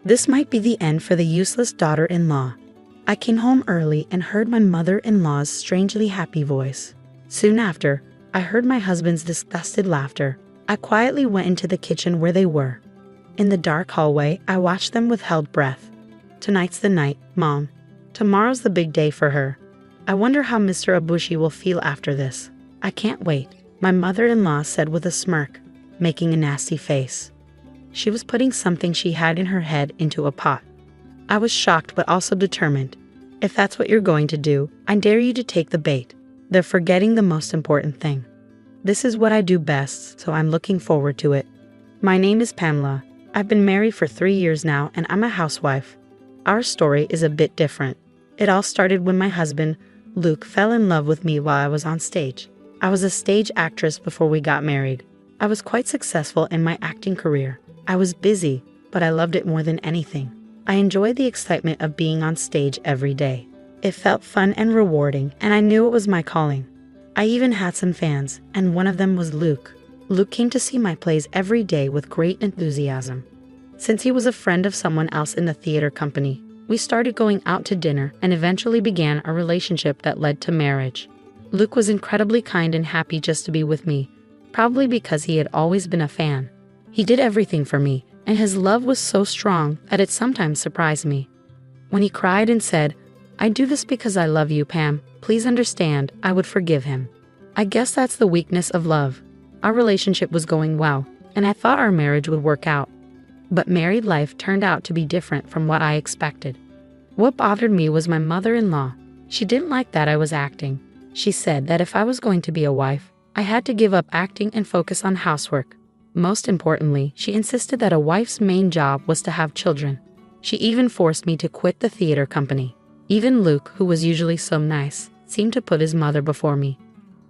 This might be the end for the useless daughter-in-law. I came home early and heard my mother-in-law's strangely happy voice. Soon after, I heard my husband's disgusted laughter. I quietly went into the kitchen where they were. In the dark hallway, I watched them with held breath. Tonight's the night, Mom. Tomorrow's the big day for her. I wonder how Mr. Abushi will feel after this. I can't wait, my mother-in-law said with a smirk, making a nasty face. She was putting something she had in her head into a pot. I was shocked but also determined. If that's what you're going to do, I dare you to take the bait. They're forgetting the most important thing. This is what I do best, so I'm looking forward to it. My name is Pamela. I've been married for 3 years now and I'm a housewife. Our story is a bit different. It all started when my husband, Luke, fell in love with me while I was on stage. I was a stage actress before we got married. I was quite successful in my acting career. I was busy, but I loved it more than anything. I enjoyed the excitement of being on stage every day. It felt fun and rewarding, and I knew it was my calling. I even had some fans, and one of them was Luke. Luke came to see my plays every day with great enthusiasm. Since he was a friend of someone else in the theater company, we started going out to dinner and eventually began a relationship that led to marriage. Luke was incredibly kind and happy just to be with me, probably because he had always been a fan. He did everything for me, and his love was so strong that it sometimes surprised me. When he cried and said, "I do this because I love you, Pam, please understand," I would forgive him. I guess that's the weakness of love. Our relationship was going well, and I thought our marriage would work out. But married life turned out to be different from what I expected. What bothered me was my mother-in-law. She didn't like that I was acting. She said that if I was going to be a wife, I had to give up acting and focus on housework. Most importantly, she insisted that a wife's main job was to have children. She even forced me to quit the theater company. Even Luke, who was usually so nice, seemed to put his mother before me.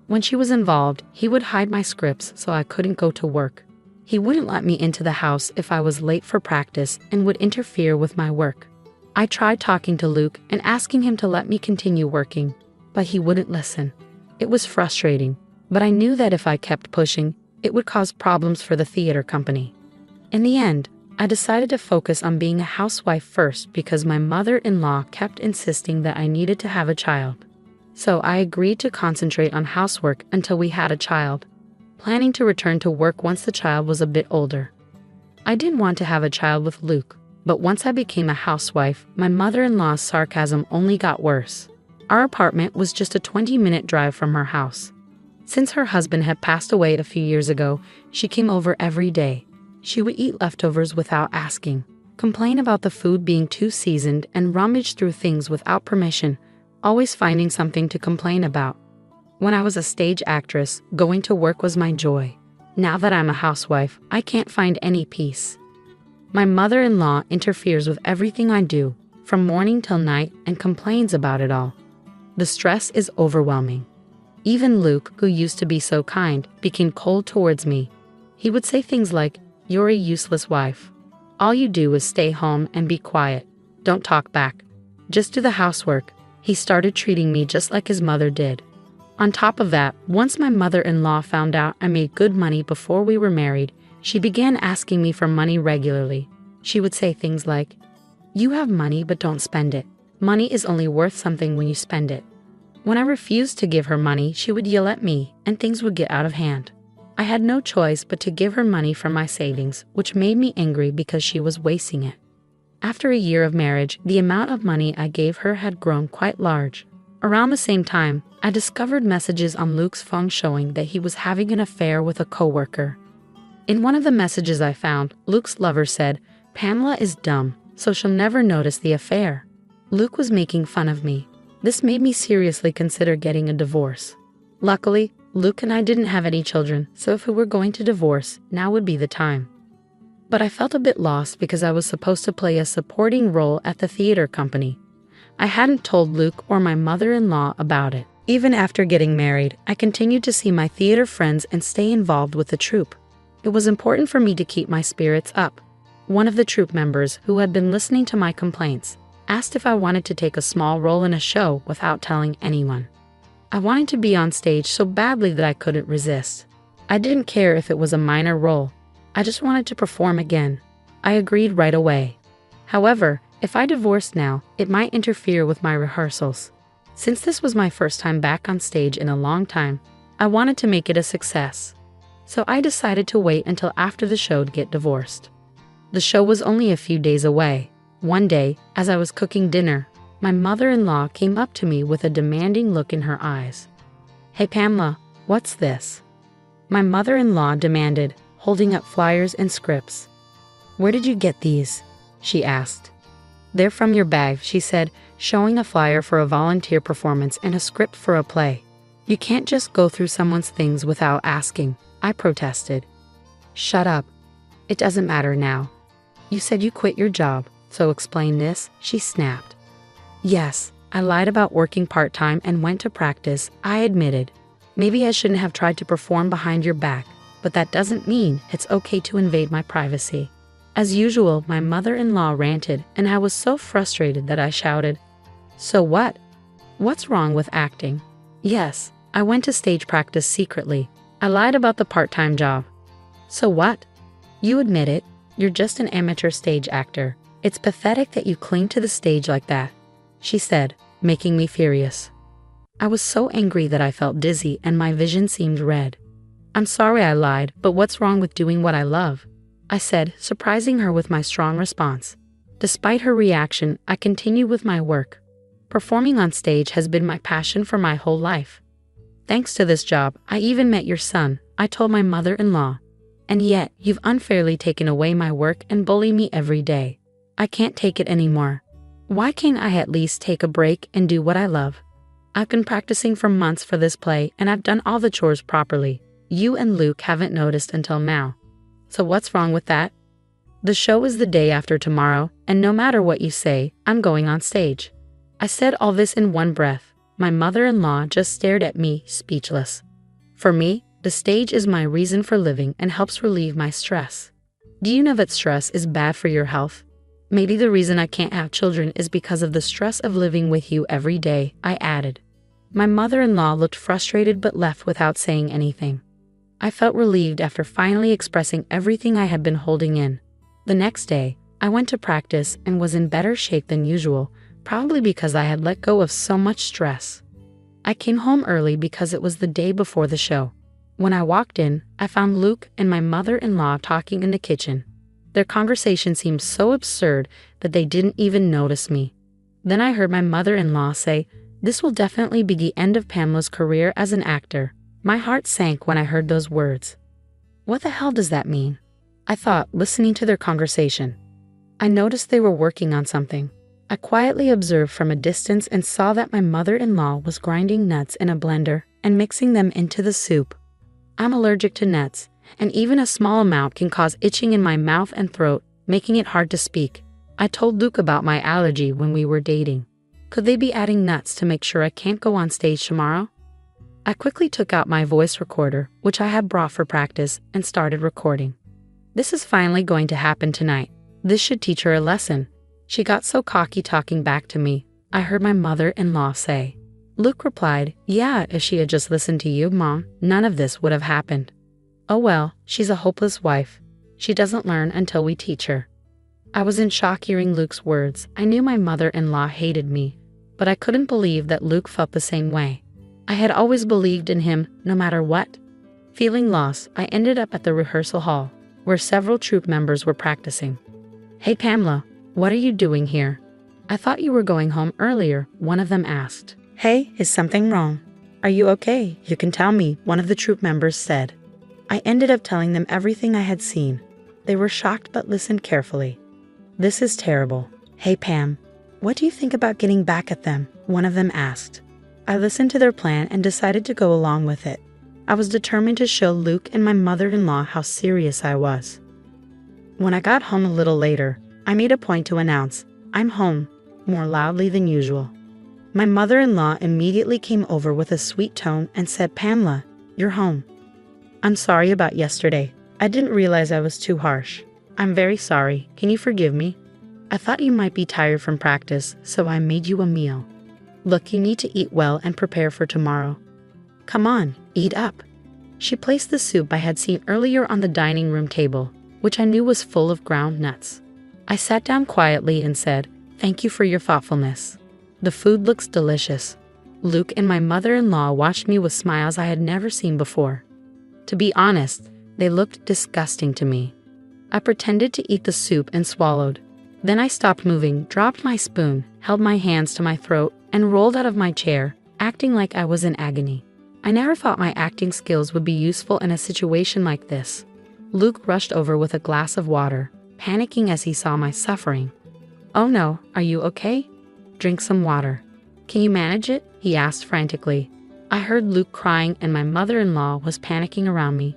When she was involved, he would hide my scripts so I couldn't go to work. He wouldn't let me into the house if I was late for practice and would interfere with my work. I tried talking to Luke and asking him to let me continue working, but he wouldn't listen. It was frustrating, but I knew that if I kept pushing, it would cause problems for the theater company. In the end, I decided to focus on being a housewife first because my mother-in-law kept insisting that I needed to have a child. So I agreed to concentrate on housework until we had a child, planning to return to work once the child was a bit older. I didn't want to have a child with Luke, but once I became a housewife, my mother-in-law's sarcasm only got worse. Our apartment was just a 20-minute drive from her house. Since her husband had passed away a few years ago, she came over every day. She would eat leftovers without asking, complain about the food being too seasoned, and rummage through things without permission, always finding something to complain about. When I was a stage actress, going to work was my joy. Now that I'm a housewife, I can't find any peace. My mother-in-law interferes with everything I do, from morning till night, and complains about it all. The stress is overwhelming. Even Luke, who used to be so kind, became cold towards me. He would say things like, "You're a useless wife. All you do is stay home and be quiet. Don't talk back. Just do the housework." He started treating me just like his mother did. On top of that, once my mother-in-law found out I made good money before we were married, she began asking me for money regularly. She would say things like, "You have money but don't spend it. Money is only worth something when you spend it." When I refused to give her money, she would yell at me and things would get out of hand. I had no choice but to give her money from my savings, which made me angry because she was wasting it. After a year of marriage, the amount of money I gave her had grown quite large. Around the same time, I discovered messages on Luke's phone showing that he was having an affair with a coworker. In one of the messages I found, Luke's lover said, "Pamela is dumb, so she'll never notice the affair." Luke was making fun of me. This made me seriously consider getting a divorce. Luckily, Luke and I didn't have any children, so if we were going to divorce, now would be the time. But I felt a bit lost because I was supposed to play a supporting role at the theater company. I hadn't told Luke or my mother-in-law about it. Even after getting married, I continued to see my theater friends and stay involved with the troupe. It was important for me to keep my spirits up. One of the troupe members, who had been listening to my complaints, asked if I wanted to take a small role in a show without telling anyone. I wanted to be on stage so badly that I couldn't resist. I didn't care if it was a minor role. I just wanted to perform again. I agreed right away. However, if I divorced now, it might interfere with my rehearsals. Since this was my first time back on stage in a long time, I wanted to make it a success. So I decided to wait until after the show to get divorced. The show was only a few days away. One day, as I was cooking dinner, my mother-in-law came up to me with a demanding look in her eyes. "Hey Pamela, what's this?" My mother-in-law demanded, holding up flyers and scripts. "Where did you get these?" she asked. "They're from your bag," she said, showing a flyer for a volunteer performance and a script for a play. "You can't just go through someone's things without asking," I protested. "Shut up. It doesn't matter now. You said you quit your job, so explain this," she snapped. "Yes, I lied about working part-time and went to practice," I admitted. "Maybe I shouldn't have tried to perform behind your back, but that doesn't mean it's okay to invade my privacy." As usual, my mother-in-law ranted, and I was so frustrated that I shouted, "So what? What's wrong with acting? Yes, I went to stage practice secretly. I lied about the part-time job. So what? You admit it, you're just an amateur stage actor. It's pathetic that you cling to the stage like that," she said, making me furious. I was so angry that I felt dizzy and my vision seemed red. "I'm sorry I lied, but what's wrong with doing what I love?" I said, surprising her with my strong response. Despite her reaction, I continued with my work. Performing on stage has been my passion for my whole life. "Thanks to this job, I even met your son," I told my mother-in-law. "And yet, you've unfairly taken away my work and bully me every day. I can't take it anymore. Why can't I at least take a break and do what I love? I've been practicing for months for this play and I've done all the chores properly. You and Luke haven't noticed until now. So what's wrong with that? The show is the day after tomorrow, and no matter what you say, I'm going on stage." I said all this in one breath. My mother-in-law just stared at me, speechless. For me, the stage is my reason for living and helps relieve my stress. Do you know that stress is bad for your health? Maybe the reason I can't have children is because of the stress of living with you every day, I added. My mother-in-law looked frustrated but left without saying anything. I felt relieved after finally expressing everything I had been holding in. The next day, I went to practice and was in better shape than usual, probably because I had let go of so much stress. I came home early because it was the day before the show. When I walked in, I found Luke and my mother-in-law talking in the kitchen. Their conversation seemed so absurd that they didn't even notice me. Then I heard my mother-in-law say, "This will definitely be the end of Pamela's career as an actor." My heart sank when I heard those words. What the hell does that mean? I thought, listening to their conversation. I noticed they were working on something. I quietly observed from a distance and saw that my mother-in-law was grinding nuts in a blender and mixing them into the soup. I'm allergic to nuts, and even a small amount can cause itching in my mouth and throat, making it hard to speak. I told Luke about my allergy when we were dating. Could they be adding nuts to make sure I can't go on stage tomorrow? I quickly took out my voice recorder, which I had brought for practice, and started recording. "This is finally going to happen tonight. This should teach her a lesson." She got so cocky talking back to me, I heard my mother-in-law say. Luke replied, "Yeah, if she had just listened to you, Mom, none of this would have happened." "Oh well, she's a hopeless wife. She doesn't learn until we teach her." I was in shock hearing Luke's words. I knew my mother-in-law hated me, but I couldn't believe that Luke felt the same way. I had always believed in him, no matter what. Feeling lost, I ended up at the rehearsal hall, where several troupe members were practicing. "Hey Pamela, what are you doing here? I thought you were going home earlier," one of them asked. "Hey, is something wrong? Are you okay? You can tell me," one of the troupe members said. I ended up telling them everything I had seen. They were shocked but listened carefully. "This is terrible. Hey Pam, what do you think about getting back at them?" one of them asked. I listened to their plan and decided to go along with it. I was determined to show Luke and my mother-in-law how serious I was. When I got home a little later, I made a point to announce, "I'm home," more loudly than usual. My mother-in-law immediately came over with a sweet tone and said, "Pamela, you're home. I'm sorry about yesterday. I didn't realize I was too harsh. I'm very sorry. Can you forgive me? I thought you might be tired from practice, so I made you a meal. Look, you need to eat well and prepare for tomorrow. Come on, eat up." She placed the soup I had seen earlier on the dining room table, which I knew was full of ground nuts. I sat down quietly and said, "Thank you for your thoughtfulness. The food looks delicious." Luke and my mother-in-law watched me with smiles I had never seen before. To be honest, they looked disgusting to me. I pretended to eat the soup and swallowed. Then I stopped moving, dropped my spoon, held my hands to my throat, and rolled out of my chair, acting like I was in agony. I never thought my acting skills would be useful in a situation like this. Luke rushed over with a glass of water, panicking as he saw my suffering. "Oh no, are you okay? Drink some water. Can you manage it?" he asked frantically. I heard Luke crying and my mother-in-law was panicking around me.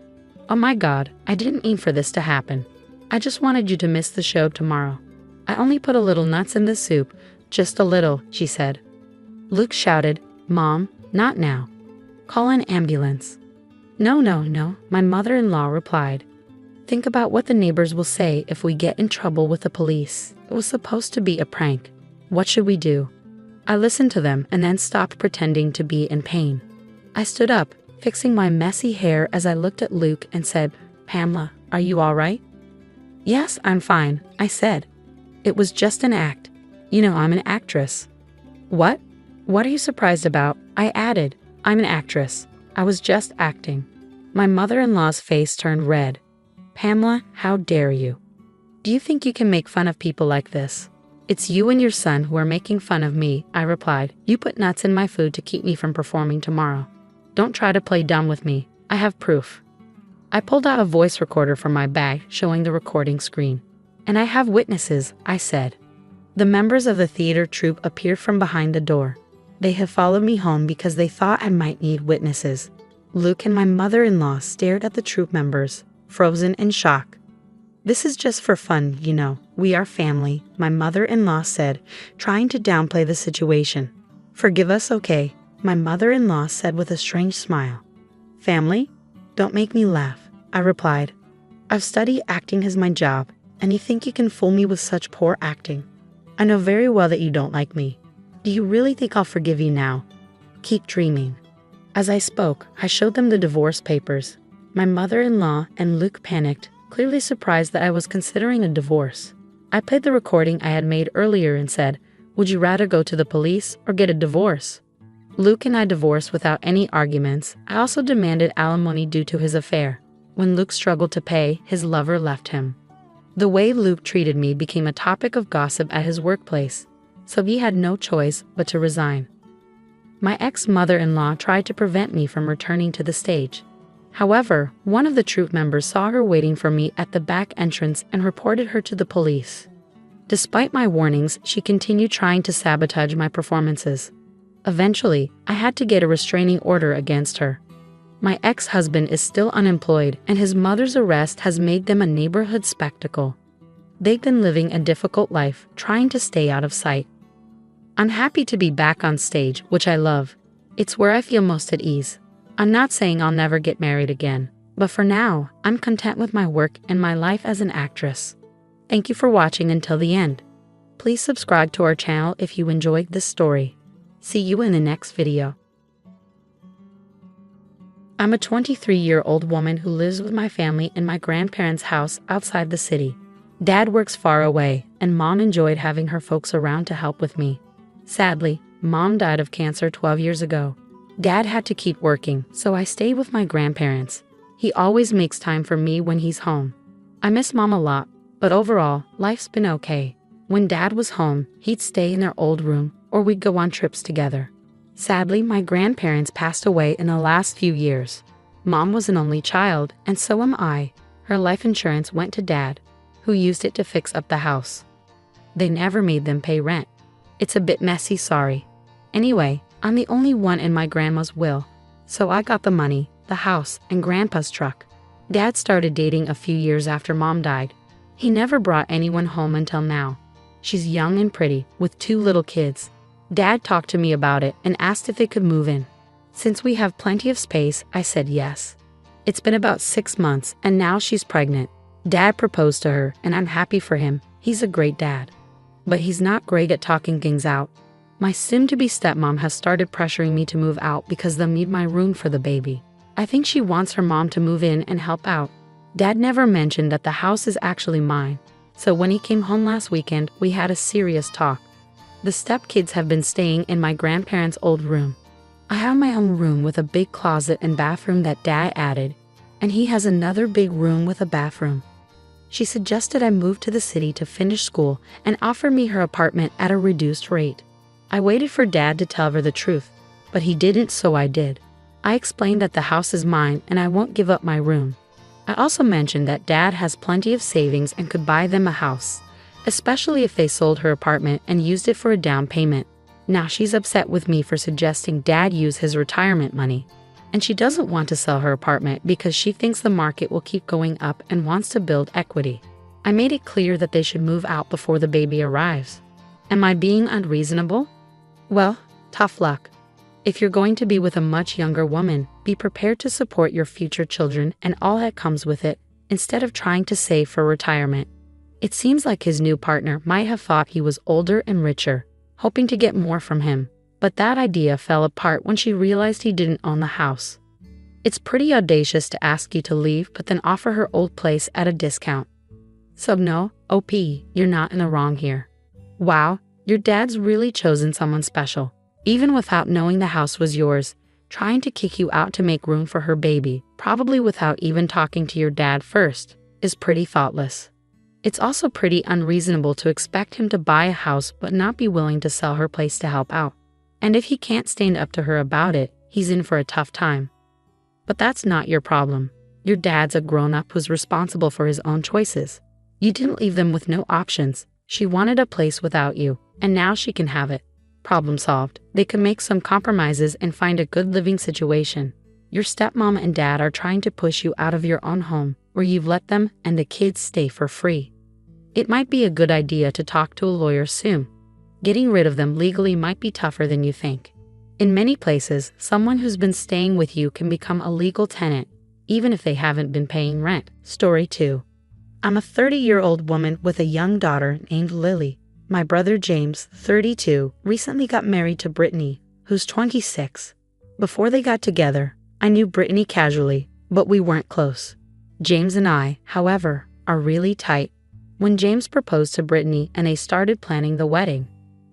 "Oh my God, I didn't mean for this to happen. I just wanted you to miss the show tomorrow. I only put a little nuts in the soup, just a little," she said. Luke shouted, "Mom, not now. Call an ambulance." No, my mother-in-law replied. "Think about what the neighbors will say if we get in trouble with the police. It was supposed to be a prank. What should we do?" I listened to them and then stopped pretending to be in pain. I stood up, fixing my messy hair as I looked at Luke and said, "Pamela, are you all right?" "Yes, I'm fine," I said. "It was just an act. You know I'm an actress." "What? What are you surprised about?" I added. "I'm an actress. I was just acting." My mother-in-law's face turned red. "Pamela, how dare you? Do you think you can make fun of people like this?" "It's you and your son who are making fun of me," I replied. "You put nuts in my food to keep me from performing tomorrow. Don't try to play dumb with me. I have proof." I pulled out a voice recorder from my bag, showing the recording screen. "And I have witnesses," I said. The members of the theater troupe appeared from behind the door. They had followed me home because they thought I might need witnesses. Luke and my mother-in-law stared at the troupe members, frozen in shock. "This is just for fun, you know. We are family," my mother-in-law said, trying to downplay the situation. "Forgive us, okay?" my mother-in-law said with a strange smile. "Family? Don't make me laugh," I replied. "I've studied acting as my job, and you think you can fool me with such poor acting? I know very well that you don't like me. Do you really think I'll forgive you now? Keep dreaming." As I spoke, I showed them the divorce papers. My mother-in-law and Luke panicked, clearly surprised that I was considering a divorce. I played the recording I had made earlier and said, "Would you rather go to the police or get a divorce?" Luke and I divorced without any arguments. I also demanded alimony due to his affair. When Luke struggled to pay, his lover left him. The way Luke treated me became a topic of gossip at his workplace, so he had no choice but to resign. My ex-mother-in-law tried to prevent me from returning to the stage. However, one of the troupe members saw her waiting for me at the back entrance and reported her to the police. Despite my warnings, she continued trying to sabotage my performances. Eventually, I had to get a restraining order against her. My ex-husband is still unemployed, and his mother's arrest has made them a neighborhood spectacle. They've been living a difficult life, trying to stay out of sight. I'm happy to be back on stage, which I love. It's where I feel most at ease. I'm not saying I'll never get married again, but for now, I'm content with my work and my life as an actress. Thank you for watching until the end. Please subscribe to our channel if you enjoyed this story. See you in the next video. I'm a 23-year-old woman who lives with my family in my grandparents' house outside the city. Dad works far away, and Mom enjoyed having her folks around to help with me. Sadly, Mom died of cancer 12 years ago. Dad had to keep working, so I stayed with my grandparents. He always makes time for me when he's home. I miss Mom a lot, but overall, life's been okay. When Dad was home, he'd stay in their old room, or we'd go on trips together. Sadly, my grandparents passed away in the last few years. Mom was an only child, and so am I. Her life insurance went to Dad, who used it to fix up the house. They never made them pay rent. It's a bit messy, sorry. Anyway, I'm the only one in my grandma's will, so I got the money, the house, and Grandpa's truck. Dad started dating a few years after Mom died. He never brought anyone home until now. She's young and pretty, with 2 little kids. Dad talked to me about it and asked if they could move in. Since we have plenty of space, I said yes. It's been about 6 months, and now she's pregnant. Dad proposed to her, and I'm happy for him. He's a great dad. But he's not great at talking things out. My soon-to-be stepmom has started pressuring me to move out because they'll need my room for the baby. I think she wants her mom to move in and help out. Dad never mentioned that the house is actually mine. So when he came home last weekend, we had a serious talk. The stepkids have been staying in my grandparents' old room. I have my own room with a big closet and bathroom that Dad added, and he has another big room with a bathroom. She suggested I move to the city to finish school and offer me her apartment at a reduced rate. I waited for Dad to tell her the truth, but he didn't, so I did. I explained that the house is mine and I won't give up my room. I also mentioned that Dad has plenty of savings and could buy them a house, especially if they sold her apartment and used it for a down payment. Now she's upset with me for suggesting Dad use his retirement money, and she doesn't want to sell her apartment because she thinks the market will keep going up and wants to build equity. I made it clear that they should move out before the baby arrives. Am I being unreasonable? Well, tough luck. If you're going to be with a much younger woman, be prepared to support your future children and all that comes with it, instead of trying to save for retirement. It seems like his new partner might have thought he was older and richer, hoping to get more from him, but that idea fell apart when she realized he didn't own the house. It's pretty audacious to ask you to leave but then offer her old place at a discount. So no, OP, you're not in the wrong here. Wow, your dad's really chosen someone special. Even without knowing the house was yours, trying to kick you out to make room for her baby, probably without even talking to your dad first, is pretty thoughtless. It's also pretty unreasonable to expect him to buy a house but not be willing to sell her place to help out. And if he can't stand up to her about it, he's in for a tough time. But that's not your problem. Your dad's a grown-up who's responsible for his own choices. You didn't leave them with no options. She wanted a place without you, and now she can have it. Problem solved. They can make some compromises and find a good living situation. Your stepmom and dad are trying to push you out of your own home, where you've let them and the kids stay for free. It might be a good idea to talk to a lawyer soon. Getting rid of them legally might be tougher than you think. In many places, someone who's been staying with you can become a legal tenant, even if they haven't been paying rent. Story 2. I'm a 30-year-old woman with a young daughter named Lily. My brother James, 32, recently got married to Brittany, who's 26. Before they got together, I knew Brittany casually, but we weren't close. James and I, however, are really tight. When James proposed to Brittany and they started planning the wedding,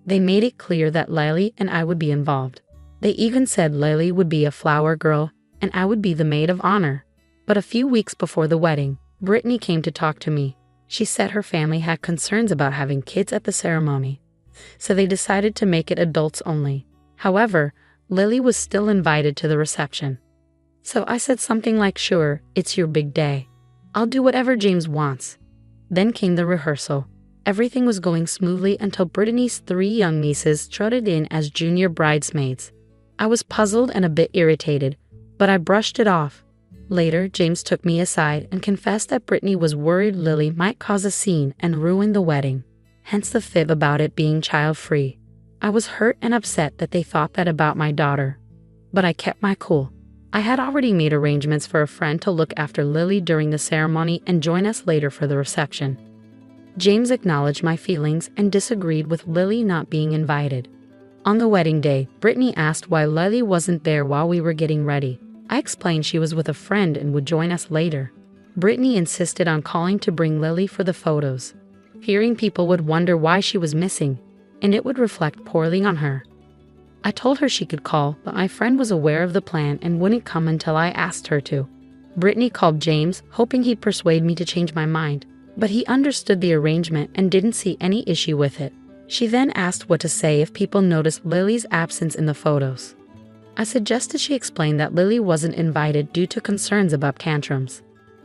they made it clear that Lily and I would be involved. They even said Lily would be a flower girl and I would be the maid of honor. But a few weeks before the wedding, Brittany came to talk to me. She said her family had concerns about having kids at the ceremony, so they decided to make it adults only. However, Lily was still invited to the reception. So I said something like, "Sure, it's your big day. I'll do whatever James wants." Then came the rehearsal. Everything was going smoothly until Brittany's 3 young nieces trotted in as junior bridesmaids. I was puzzled and a bit irritated, but I brushed it off. Later, James took me aside and confessed that Brittany was worried Lily might cause a scene and ruin the wedding, hence the fib about it being child-free. I was hurt and upset that they thought that about my daughter, but I kept my cool. I had already made arrangements for a friend to look after Lily during the ceremony and join us later for the reception. James acknowledged my feelings and disagreed with Lily not being invited. On the wedding day, Brittany asked why Lily wasn't there while we were getting ready. I explained she was with a friend and would join us later. Brittany insisted on calling to bring Lily for the photos, fearing people would wonder why she was missing, and it would reflect poorly on her. I told her she could call, but my friend was aware of the plan and wouldn't come until I asked her to. Brittany called James, hoping he'd persuade me to change my mind, but he understood the arrangement and didn't see any issue with it. She then asked what to say if people noticed Lily's absence in the photos. I suggested she explain that Lily wasn't invited due to concerns about tantrums.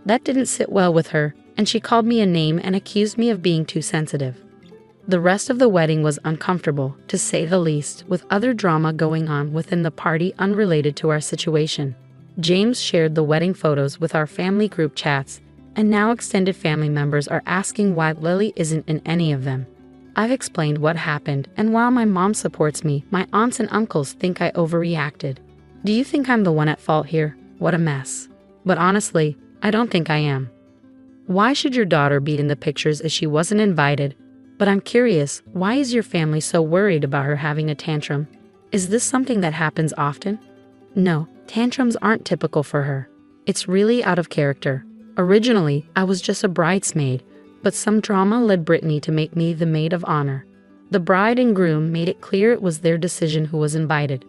That didn't sit well with her, and she called me a name and accused me of being too sensitive. The rest of the wedding was uncomfortable, to say the least, with other drama going on within the party unrelated to our situation. James shared the wedding photos with our family group chats, and now extended family members are asking why Lily isn't in any of them. I've explained what happened, and while my mom supports me, my aunts and uncles think I overreacted. Do you think I'm the one at fault here? What a mess. But honestly, I don't think I am. Why should your daughter be in the pictures if she wasn't invited? But I'm curious, why is your family so worried about her having a tantrum? Is this something that happens often? No, tantrums aren't typical for her. It's really out of character. Originally, I was just a bridesmaid, but some drama led Brittany to make me the maid of honor. The bride and groom made it clear it was their decision who was invited.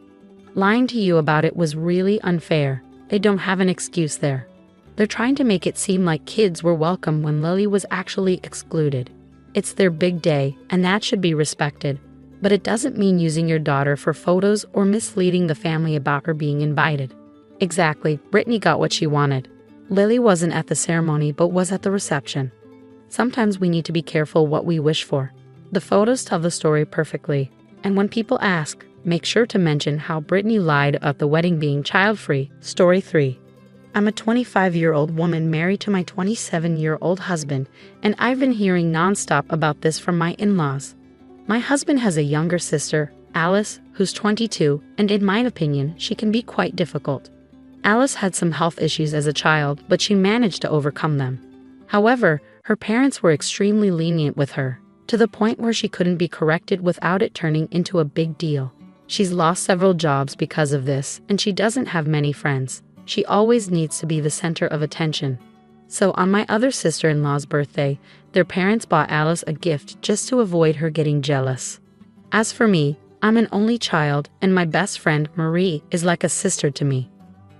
Lying to you about it was really unfair. They don't have an excuse there. They're trying to make it seem like kids were welcome when Lily was actually excluded. It's their big day, and that should be respected. But it doesn't mean using your daughter for photos or misleading the family about her being invited. Exactly, Brittany got what she wanted. Lily wasn't at the ceremony but was at the reception. Sometimes we need to be careful what we wish for. The photos tell the story perfectly, and when people ask, make sure to mention how Brittany lied about the wedding being child-free. Story 3. I'm a 25-year-old woman married to my 27-year-old husband, and I've been hearing nonstop about this from my in-laws. My husband has a younger sister, Alice, who's 22, and in my opinion, she can be quite difficult. Alice had some health issues as a child, but she managed to overcome them. However, her parents were extremely lenient with her, to the point where she couldn't be corrected without it turning into a big deal. She's lost several jobs because of this, and she doesn't have many friends. She always needs to be the center of attention. So on my other sister-in-law's birthday, their parents bought Alice a gift just to avoid her getting jealous. As for me, I'm an only child, and my best friend, Marie, is like a sister to me.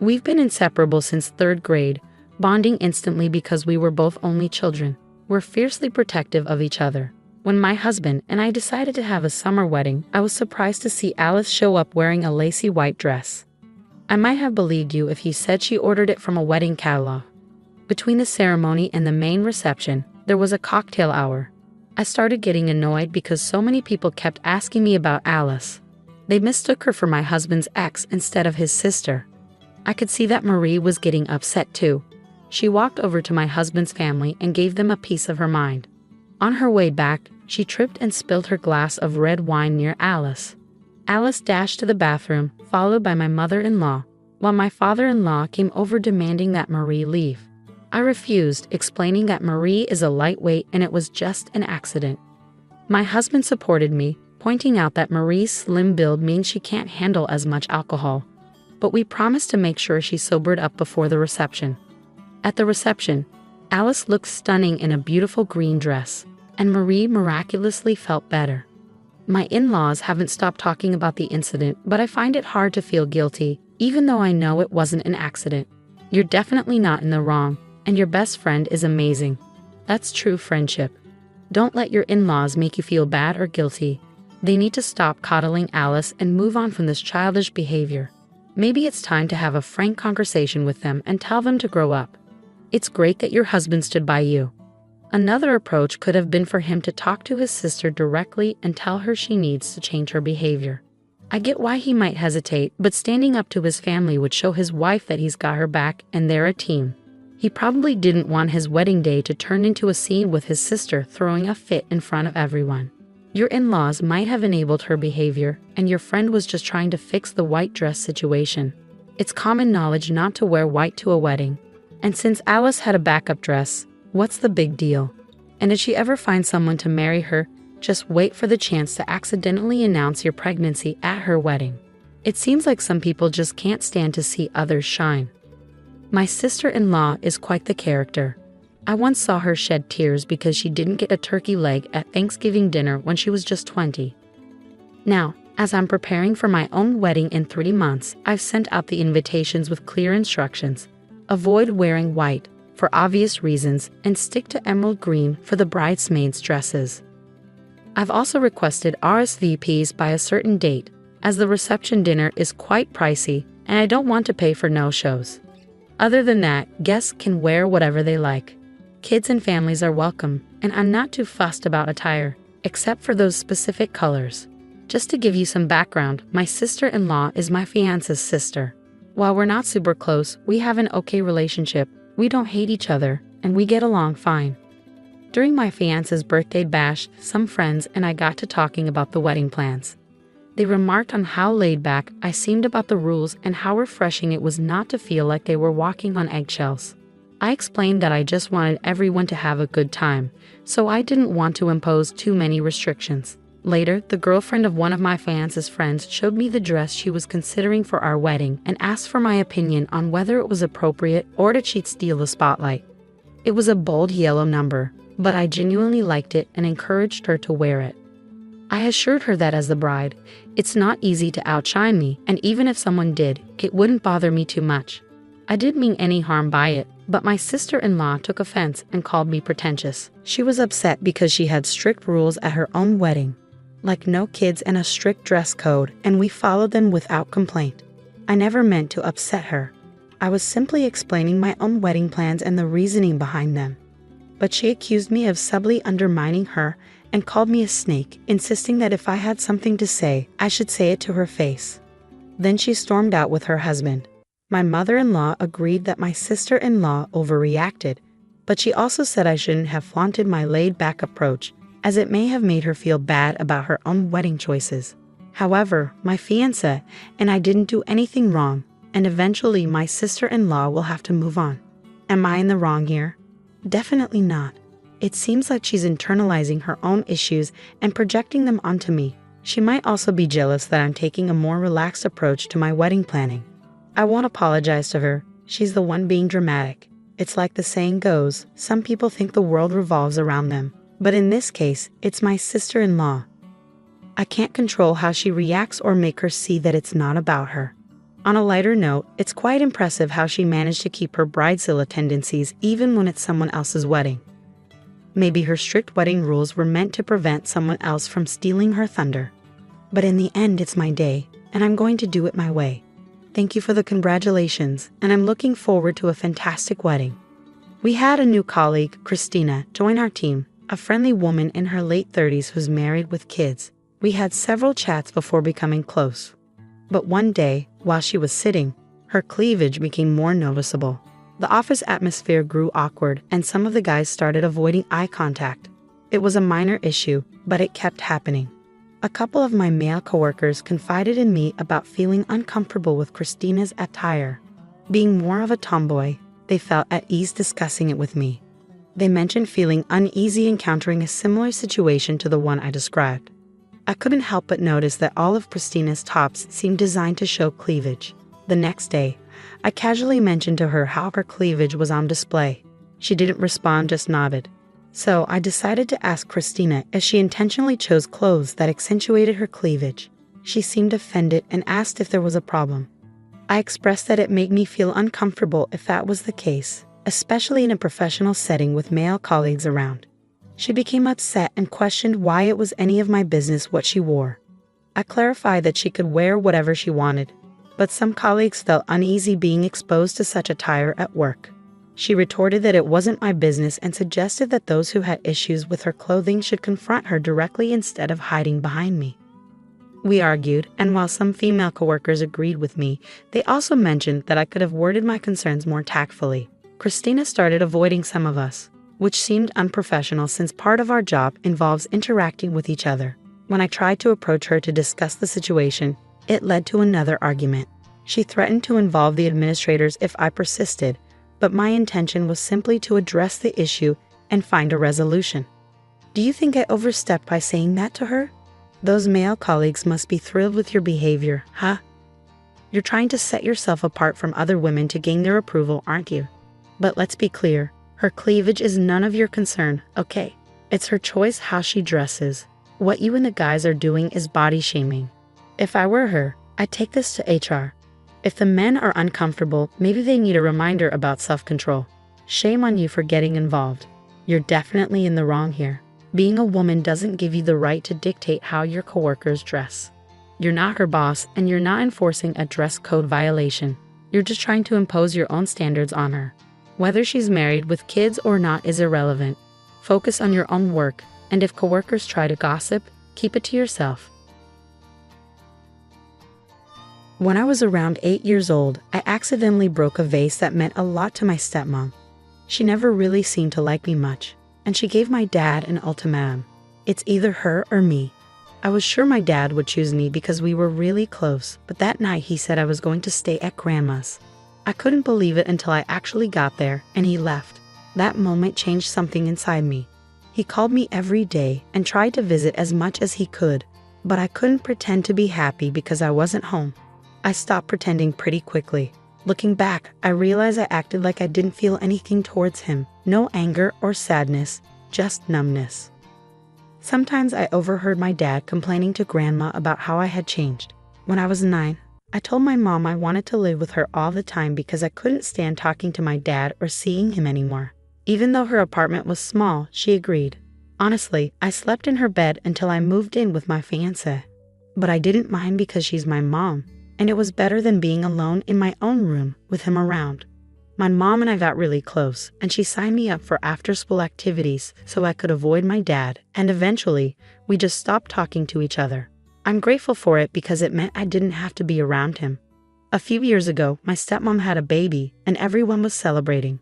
We've been inseparable since 3rd grade, bonding instantly because we were both only children. We're fiercely protective of each other. When my husband and I decided to have a summer wedding, I was surprised to see Alice show up wearing a lacy white dress. I might have believed you if you said she ordered it from a wedding catalog. Between the ceremony and the main reception, there was a cocktail hour. I started getting annoyed because so many people kept asking me about Alice. They mistook her for my husband's ex instead of his sister. I could see that Marie was getting upset too. She walked over to my husband's family and gave them a piece of her mind. On her way back, she tripped and spilled her glass of red wine near Alice. Alice dashed to the bathroom, followed by my mother-in-law, while my father-in-law came over demanding that Marie leave. I refused, explaining that Marie is a lightweight and it was just an accident. My husband supported me, pointing out that Marie's slim build means she can't handle as much alcohol. But we promised to make sure she sobered up before the reception. At the reception, Alice looked stunning in a beautiful green dress, and Marie miraculously felt better. My in-laws haven't stopped talking about the incident, but I find it hard to feel guilty, even though I know it wasn't an accident. You're definitely not in the wrong, and your best friend is amazing. That's true friendship. Don't let your in-laws make you feel bad or guilty. They need to stop coddling Alice and move on from this childish behavior. Maybe it's time to have a frank conversation with them and tell them to grow up. It's great that your husband stood by you. Another approach could have been for him to talk to his sister directly and tell her she needs to change her behavior. I get why he might hesitate, but standing up to his family would show his wife that he's got her back and they're a team. He probably didn't want his wedding day to turn into a scene with his sister throwing a fit in front of everyone. Your in-laws might have enabled her behavior, and your friend was just trying to fix the white dress situation. It's common knowledge not to wear white to a wedding. And since Alice had a backup dress, what's the big deal? And if she ever finds someone to marry her, just wait for the chance to accidentally announce your pregnancy at her wedding. It seems like some people just can't stand to see others shine. My sister-in-law is quite the character. I once saw her shed tears because she didn't get a turkey leg at Thanksgiving dinner when she was just 20. Now, as I'm preparing for my own wedding in 3 months, I've sent out the invitations with clear instructions. Avoid wearing white, for obvious reasons, and stick to emerald green for the bridesmaids' dresses. I've also requested RSVPs by a certain date, as the reception dinner is quite pricey and I don't want to pay for no-shows. Other than that, guests can wear whatever they like. Kids and families are welcome, and I'm not too fussed about attire, except for those specific colors. Just to give you some background, my sister-in-law is my fiance's sister. While we're not super close, we have an okay relationship, we don't hate each other, and we get along fine. During my fiance's birthday bash, some friends and I got to talking about the wedding plans. They remarked on how laid back I seemed about the rules and how refreshing it was not to feel like they were walking on eggshells. I explained that I just wanted everyone to have a good time, so I didn't want to impose too many restrictions. Later, the girlfriend of one of my fiance's friends showed me the dress she was considering for our wedding and asked for my opinion on whether it was appropriate or did she steal the spotlight. It was a bold yellow number, but I genuinely liked it and encouraged her to wear it. I assured her that as the bride, it's not easy to outshine me, and even if someone did, it wouldn't bother me too much. I didn't mean any harm by it, but my sister-in-law took offense and called me pretentious. She was upset because she had strict rules at her own wedding, like no kids and a strict dress code, and we followed them without complaint. I never meant to upset her. I was simply explaining my own wedding plans and the reasoning behind them. But she accused me of subtly undermining her and called me a snake, insisting that if I had something to say, I should say it to her face. Then she stormed out with her husband. My mother-in-law agreed that my sister-in-law overreacted, but she also said I shouldn't have flaunted my laid-back approach, as it may have made her feel bad about her own wedding choices. However, my fiancé and I didn't do anything wrong, and eventually my sister-in-law will have to move on. Am I in the wrong here? Definitely not. It seems like she's internalizing her own issues and projecting them onto me. She might also be jealous that I'm taking a more relaxed approach to my wedding planning. I won't apologize to her. She's the one being dramatic. It's like the saying goes, some people think the world revolves around them. But in this case, it's my sister-in-law. I can't control how she reacts or make her see that it's not about her. On a lighter note, it's quite impressive how she managed to keep her bridezilla tendencies even when it's someone else's wedding. Maybe her strict wedding rules were meant to prevent someone else from stealing her thunder. But in the end, it's my day, and I'm going to do it my way. Thank you for the congratulations, and I'm looking forward to a fantastic wedding. We had a new colleague, Christina, join our team, a friendly woman in her late 30s who's married with kids. We had several chats before becoming close. But one day, while she was sitting, her cleavage became more noticeable. The office atmosphere grew awkward, and some of the guys started avoiding eye contact. It was a minor issue, but it kept happening. A couple of my male coworkers confided in me about feeling uncomfortable with Christina's attire. Being more of a tomboy, they felt at ease discussing it with me. They mentioned feeling uneasy encountering a similar situation to the one I described. I couldn't help but notice that all of Christina's tops seemed designed to show cleavage. The next day, I casually mentioned to her how her cleavage was on display. She didn't respond, just nodded. So I decided to ask Christina if she intentionally chose clothes that accentuated her cleavage. She seemed offended and asked if there was a problem. I expressed that it made me feel uncomfortable if that was the case, especially in a professional setting with male colleagues around. She became upset and questioned why it was any of my business what she wore. I clarified that she could wear whatever she wanted, but some colleagues felt uneasy being exposed to such attire at work. She retorted that it wasn't my business and suggested that those who had issues with her clothing should confront her directly instead of hiding behind me. We argued, and while some female coworkers agreed with me, they also mentioned that I could have worded my concerns more tactfully. Christina started avoiding some of us, which seemed unprofessional since part of our job involves interacting with each other. When I tried to approach her to discuss the situation, it led to another argument. She threatened to involve the administrators if I persisted, but my intention was simply to address the issue and find a resolution. Do you think I overstepped by saying that to her? Those male colleagues must be thrilled with your behavior, huh? You're trying to set yourself apart from other women to gain their approval, aren't you? But let's be clear, her cleavage is none of your concern, okay? It's her choice how she dresses. What you and the guys are doing is body shaming. If I were her, I'd take this to HR. If the men are uncomfortable, maybe they need a reminder about self-control. Shame on you for getting involved. You're definitely in the wrong here. Being a woman doesn't give you the right to dictate how your coworkers dress. You're not her boss, and you're not enforcing a dress code violation. You're just trying to impose your own standards on her. Whether she's married with kids or not is irrelevant. Focus on your own work, and if coworkers try to gossip, keep it to yourself. When I was around 8 years old, I accidentally broke a vase that meant a lot to my stepmom. She never really seemed to like me much, and she gave my dad an ultimatum. It's either her or me. I was sure my dad would choose me because we were really close, but that night he said I was going to stay at Grandma's. I couldn't believe it until I actually got there, and he left. That moment changed something inside me. He called me every day and tried to visit as much as he could, but I couldn't pretend to be happy because I wasn't home. I stopped pretending pretty quickly. Looking back, I realized I acted like I didn't feel anything towards him. No anger or sadness, just numbness. Sometimes I overheard my dad complaining to Grandma about how I had changed. When I was 9, I told my mom I wanted to live with her all the time because I couldn't stand talking to my dad or seeing him anymore. Even though her apartment was small, she agreed. Honestly, I slept in her bed until I moved in with my fiancé. But I didn't mind because she's my mom, and it was better than being alone in my own room with him around. My mom and I got really close, and she signed me up for after-school activities so I could avoid my dad, and eventually, we just stopped talking to each other. I'm grateful for it because it meant I didn't have to be around him. A few years ago, my stepmom had a baby, and everyone was celebrating.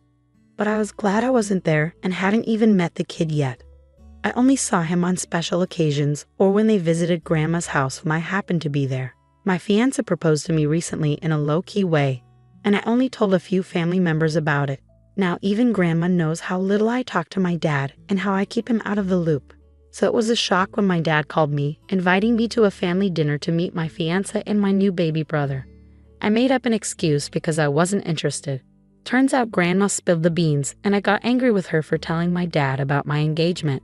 But I was glad I wasn't there and hadn't even met the kid yet. I only saw him on special occasions or when they visited Grandma's house when I happened to be there. My fiancé proposed to me recently in a low-key way, and I only told a few family members about it. Now even Grandma knows how little I talk to my dad and how I keep him out of the loop. So it was a shock when my dad called me, inviting me to a family dinner to meet my fiancé and my new baby brother. I made up an excuse because I wasn't interested. Turns out Grandma spilled the beans, and I got angry with her for telling my dad about my engagement.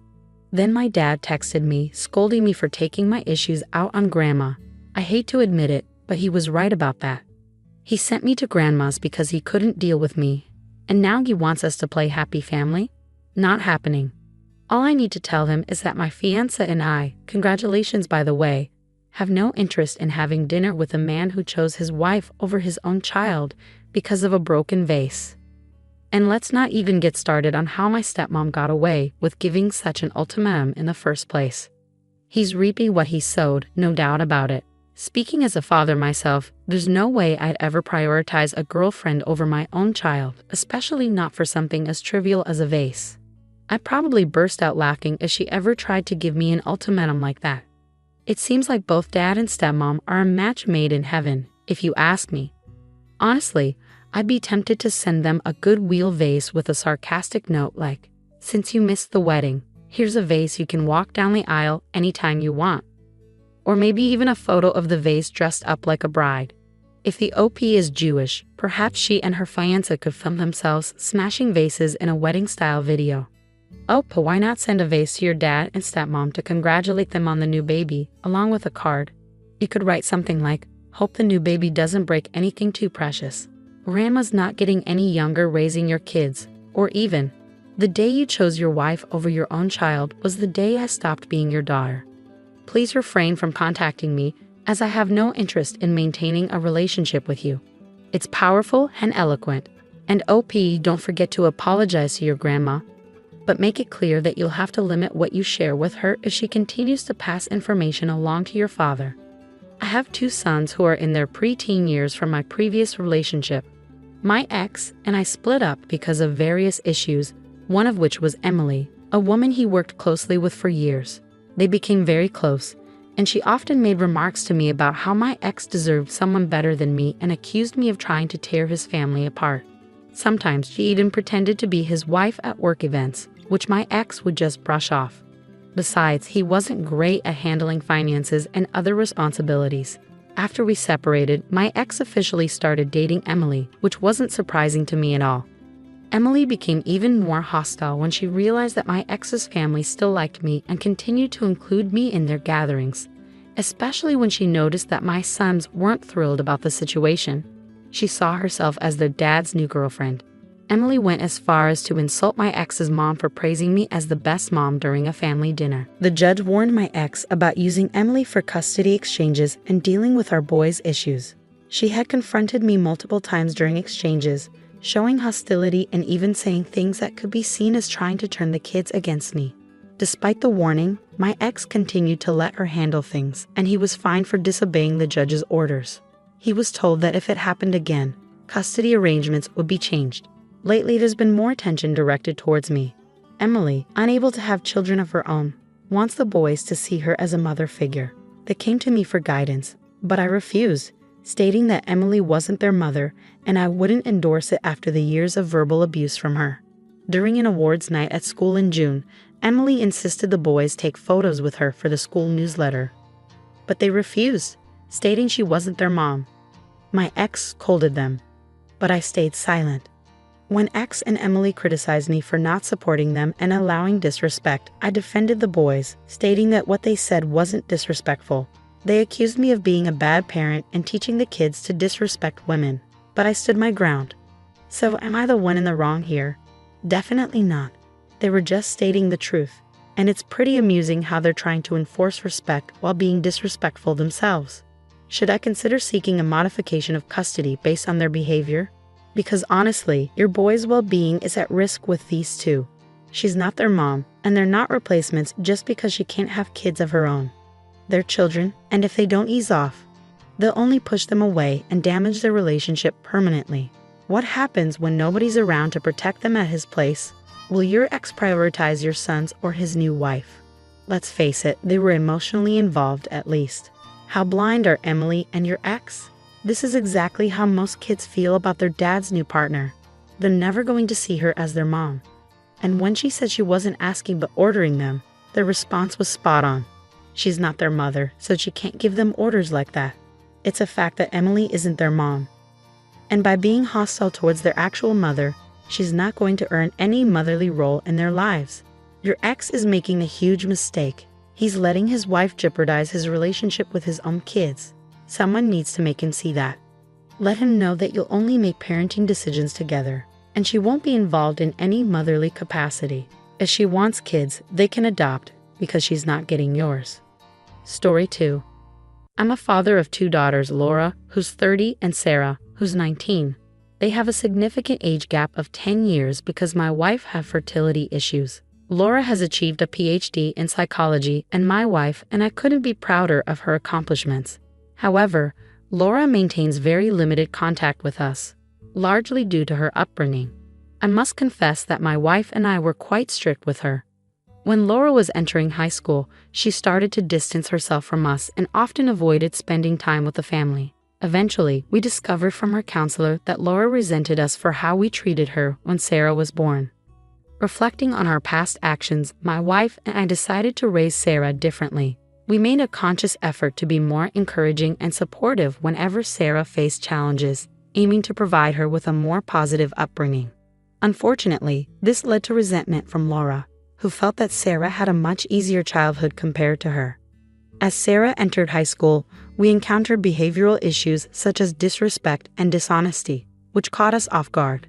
Then my dad texted me, scolding me for taking my issues out on Grandma. I hate to admit it, but he was right about that. He sent me to Grandma's because he couldn't deal with me, and now he wants us to play happy family? Not happening. All I need to tell him is that my fiancé and I, congratulations by the way, have no interest in having dinner with a man who chose his wife over his own child because of a broken vase. And let's not even get started on how my stepmom got away with giving such an ultimatum in the first place. He's reaping what he sowed, no doubt about it. Speaking as a father myself, there's no way I'd ever prioritize a girlfriend over my own child, especially not for something as trivial as a vase. I'd probably burst out laughing if she ever tried to give me an ultimatum like that. It seems like both dad and stepmom are a match made in heaven, if you ask me. Honestly, I'd be tempted to send them a goodwill vase with a sarcastic note like, "Since you missed the wedding, here's a vase you can walk down the aisle anytime you want." Or maybe even a photo of the vase dressed up like a bride. If the OP is Jewish, perhaps she and her fiancé could film themselves smashing vases in a wedding-style video. Oh, but why not send a vase to your dad and stepmom to congratulate them on the new baby, along with a card? You could write something like, "Hope the new baby doesn't break anything too precious. Grandma's not getting any younger raising your kids," or even, "The day you chose your wife over your own child was the day I stopped being your daughter. Please refrain from contacting me as I have no interest in maintaining a relationship with you." It's powerful and eloquent. And OP, don't forget to apologize to your grandma, but make it clear that you'll have to limit what you share with her if she continues to pass information along to your father. I have 2 sons who are in their preteen years from my previous relationship. My ex and I split up because of various issues, one of which was Emily, a woman he worked closely with for years. They became very close, and she often made remarks to me about how my ex deserved someone better than me and accused me of trying to tear his family apart. Sometimes she even pretended to be his wife at work events, which my ex would just brush off. Besides, he wasn't great at handling finances and other responsibilities. After we separated, my ex officially started dating Emily, which wasn't surprising to me at all. Emily became even more hostile when she realized that my ex's family still liked me and continued to include me in their gatherings, especially when she noticed that my sons weren't thrilled about the situation. She saw herself as their dad's new girlfriend. Emily went as far as to insult my ex's mom for praising me as the best mom during a family dinner. The judge warned my ex about using Emily for custody exchanges and dealing with our boys' issues. She had confronted me multiple times during exchanges, showing hostility and even saying things that could be seen as trying to turn the kids against me. Despite the warning, my ex continued to let her handle things, and he was fined for disobeying the judge's orders. He was told that if it happened again, custody arrangements would be changed. Lately, there's been more attention directed towards me. Emily, unable to have children of her own, wants the boys to see her as a mother figure. They came to me for guidance, but I refused, stating that Emily wasn't their mother and I wouldn't endorse it after the years of verbal abuse from her. During an awards night at school in June, Emily insisted the boys take photos with her for the school newsletter. But they refused, stating she wasn't their mom. My ex scolded them, but I stayed silent. When X and Emily criticized me for not supporting them and allowing disrespect, I defended the boys, stating that what they said wasn't disrespectful. They accused me of being a bad parent and teaching the kids to disrespect women, but I stood my ground. So am I the one in the wrong here? Definitely not. They were just stating the truth, and it's pretty amusing how they're trying to enforce respect while being disrespectful themselves. Should I consider seeking a modification of custody based on their behavior? Because honestly, your boy's well-being is at risk with these two. She's not their mom, and they're not replacements just because she can't have kids of her own. They're children, and if they don't ease off, they'll only push them away and damage their relationship permanently. What happens when nobody's around to protect them at his place? Will your ex prioritize your sons or his new wife? Let's face it, they were emotionally involved at least. How blind are Emily and your ex? This is exactly how most kids feel about their dad's new partner. They're never going to see her as their mom. And when she said she wasn't asking but ordering them, their response was spot on. She's not their mother, so she can't give them orders like that. It's a fact that Emily isn't their mom. And by being hostile towards their actual mother, she's not going to earn any motherly role in their lives. Your ex is making a huge mistake. He's letting his wife jeopardize his relationship with his own kids. Someone needs to make him see that. Let him know that you'll only make parenting decisions together, and she won't be involved in any motherly capacity. If she wants kids, they can adopt, because she's not getting yours. Story 2. I'm a father of 2 daughters, Laura, who's 30, and Sarah, who's 19. They have a significant age gap of 10 years because my wife had fertility issues. Laura has achieved a PhD in psychology, and my wife and I couldn't be prouder of her accomplishments. However, Laura maintains very limited contact with us, largely due to her upbringing. I must confess that my wife and I were quite strict with her. When Laura was entering high school, she started to distance herself from us and often avoided spending time with the family. Eventually, we discovered from her counselor that Laura resented us for how we treated her when Sarah was born. Reflecting on our past actions, my wife and I decided to raise Sarah differently. We made a conscious effort to be more encouraging and supportive whenever Sarah faced challenges, aiming to provide her with a more positive upbringing. Unfortunately, this led to resentment from Laura, who felt that Sarah had a much easier childhood compared to her. As Sarah entered high school, we encountered behavioral issues such as disrespect and dishonesty, which caught us off guard.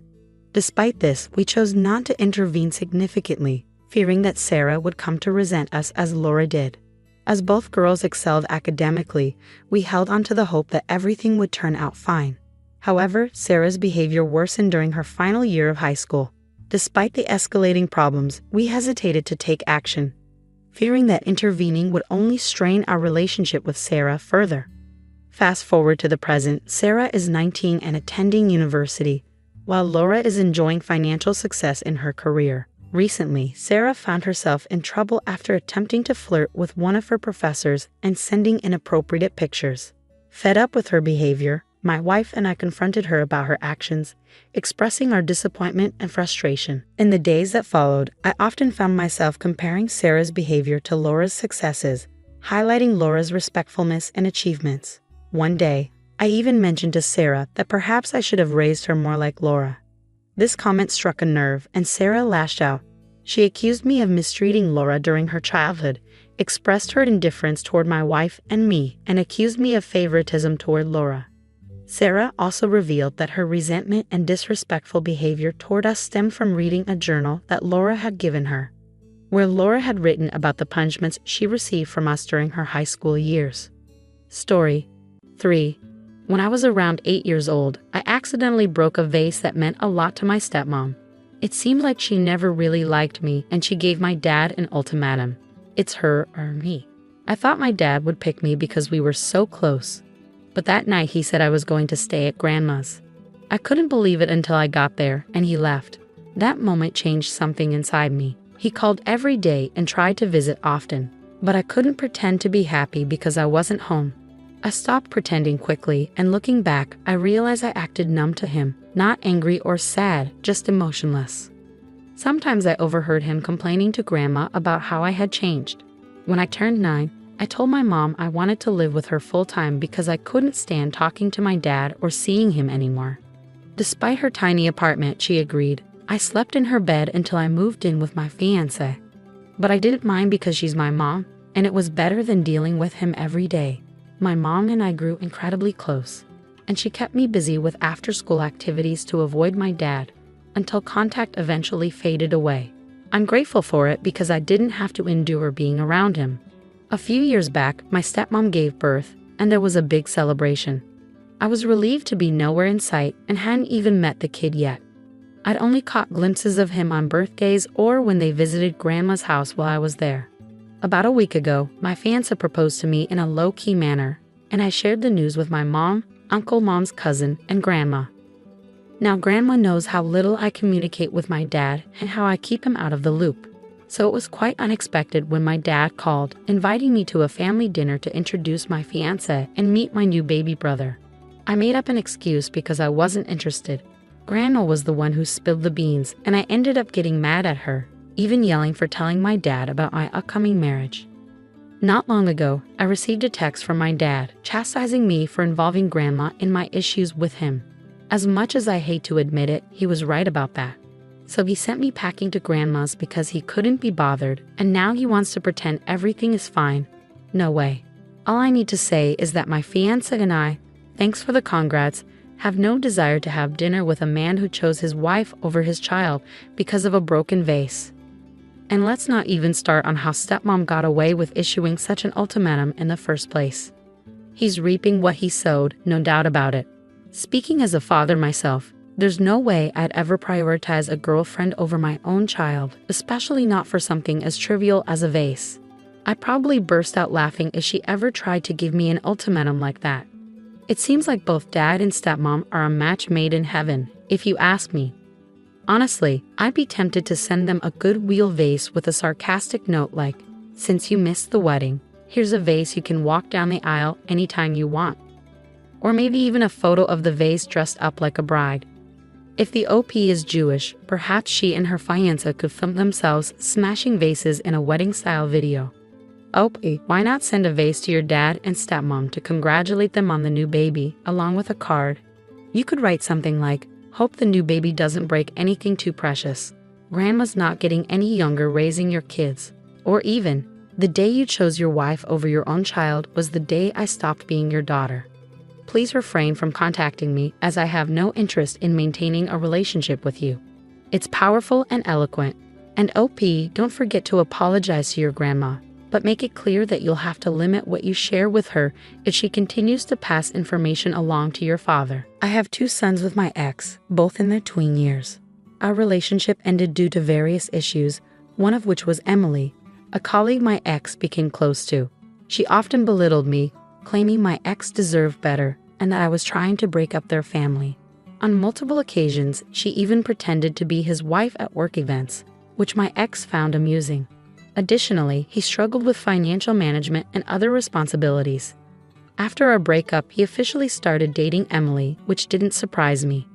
Despite this, we chose not to intervene significantly, fearing that Sarah would come to resent us as Laura did. As both girls excelled academically, we held on to the hope that everything would turn out fine. However, Sarah's behavior worsened during her final year of high school. Despite the escalating problems, we hesitated to take action, fearing that intervening would only strain our relationship with Sarah further. Fast forward to the present, Sarah is 19 and attending university, while Laura is enjoying financial success in her career. Recently, Sarah found herself in trouble after attempting to flirt with one of her professors and sending inappropriate pictures. Fed up with her behavior, my wife and I confronted her about her actions, expressing our disappointment and frustration. In the days that followed, I often found myself comparing Sarah's behavior to Laura's successes, highlighting Laura's respectfulness and achievements. One day, I even mentioned to Sarah that perhaps I should have raised her more like Laura. This comment struck a nerve, and Sarah lashed out. She accused me of mistreating Laura during her childhood, expressed her indifference toward my wife and me, and accused me of favoritism toward Laura. Sarah also revealed that her resentment and disrespectful behavior toward us stemmed from reading a journal that Laura had given her, where Laura had written about the punishments she received from us during her high school years. Story 3. When I was around 8 years old, I accidentally broke a vase that meant a lot to my stepmom. It seemed like she never really liked me, and she gave my dad an ultimatum. It's her or me. I thought my dad would pick me because we were so close. But that night he said I was going to stay at Grandma's. I couldn't believe it until I got there, and he left. That moment changed something inside me. He called every day and tried to visit often, but I couldn't pretend to be happy because I wasn't home. I stopped pretending quickly, and looking back, I realized I acted numb to him, not angry or sad, just emotionless. Sometimes I overheard him complaining to Grandma about how I had changed. When I turned 9, I told my mom I wanted to live with her full-time because I couldn't stand talking to my dad or seeing him anymore. Despite her tiny apartment, she agreed. I slept in her bed until I moved in with my fiancé. But I didn't mind because she's my mom, and it was better than dealing with him every day. My mom and I grew incredibly close, and she kept me busy with after-school activities to avoid my dad, until contact eventually faded away. I'm grateful for it because I didn't have to endure being around him. A few years back, my stepmom gave birth, and there was a big celebration. I was relieved to be nowhere in sight and hadn't even met the kid yet. I'd only caught glimpses of him on birthdays or when they visited grandma's house while I was there. About a week ago, my fiancé proposed to me in a low-key manner, and I shared the news with my mom, uncle, mom's cousin, and grandma. Now grandma knows how little I communicate with my dad and how I keep him out of the loop. So it was quite unexpected when my dad called, inviting me to a family dinner to introduce my fiancé and meet my new baby brother. I made up an excuse because I wasn't interested. Grandma was the one who spilled the beans, and I ended up getting mad at her, even yelling for telling my dad about my upcoming marriage. Not long ago, I received a text from my dad chastising me for involving grandma in my issues with him. As much as I hate to admit it, he was right about that. So he sent me packing to grandma's because he couldn't be bothered, and now he wants to pretend everything is fine. No way. All I need to say is that my fiancé and I, thanks for the congrats, have no desire to have dinner with a man who chose his wife over his child because of a broken vase. And let's not even start on how stepmom got away with issuing such an ultimatum in the first place. He's reaping what he sowed, no doubt about it. Speaking as a father myself, there's no way I'd ever prioritize a girlfriend over my own child, especially not for something as trivial as a vase. I'd probably burst out laughing if she ever tried to give me an ultimatum like that. It seems like both dad and stepmom are a match made in heaven, if you ask me. Honestly, I'd be tempted to send them a goodwill vase with a sarcastic note like, "Since you missed the wedding, here's a vase you can walk down the aisle anytime you want." Or maybe even a photo of the vase dressed up like a bride. If the OP is Jewish, perhaps she and her fiancé could film themselves smashing vases in a wedding-style video. OP, why not send a vase to your dad and stepmom to congratulate them on the new baby, along with a card? You could write something like, "Hope the new baby doesn't break anything too precious. Grandma's not getting any younger raising your kids." Or even, "The day you chose your wife over your own child was the day I stopped being your daughter. Please refrain from contacting me as I have no interest in maintaining a relationship with you." It's powerful and eloquent. And OP, don't forget to apologize to your grandma, but make it clear that you'll have to limit what you share with her if she continues to pass information along to your father. I have 2 sons with my ex, both in their tween years. Our relationship ended due to various issues, one of which was Emily, a colleague my ex became close to. She often belittled me, claiming my ex deserved better and that I was trying to break up their family. On multiple occasions, she even pretended to be his wife at work events, which my ex found amusing. Additionally, he struggled with financial management and other responsibilities. After our breakup, he officially started dating Emily, which didn't surprise me.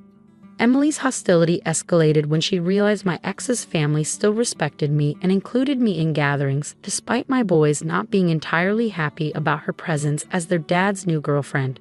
Emily's hostility escalated when she realized my ex's family still respected me and included me in gatherings, despite my boys not being entirely happy about her presence as their dad's new girlfriend.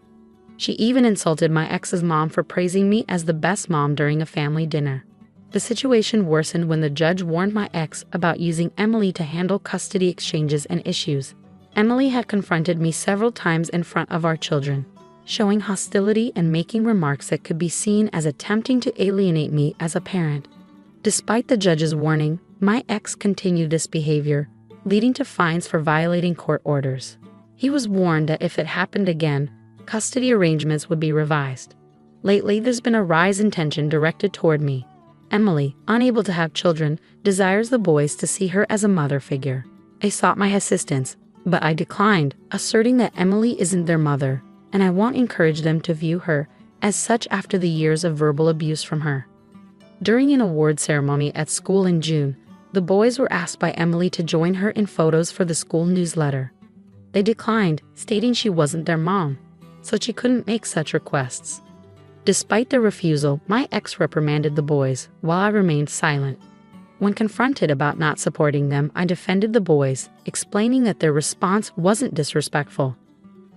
She even insulted my ex's mom for praising me as the best mom during a family dinner. The situation worsened when the judge warned my ex about using Emily to handle custody exchanges and issues. Emily had confronted me several times in front of our children, showing hostility and making remarks that could be seen as attempting to alienate me as a parent. Despite the judge's warning, my ex continued this behavior, leading to fines for violating court orders. He was warned that if it happened again, custody arrangements would be revised. Lately, there's been a rise in tension directed toward me. Emily, unable to have children, desires the boys to see her as a mother figure. They sought my assistance, but I declined, asserting that Emily isn't their mother, and I won't encourage them to view her as such after the years of verbal abuse from her. During an award ceremony at school in June, the boys were asked by Emily to join her in photos for the school newsletter. They declined, stating she wasn't their mom, so she couldn't make such requests. Despite their refusal, my ex reprimanded the boys, while I remained silent. When confronted about not supporting them, I defended the boys, explaining that their response wasn't disrespectful.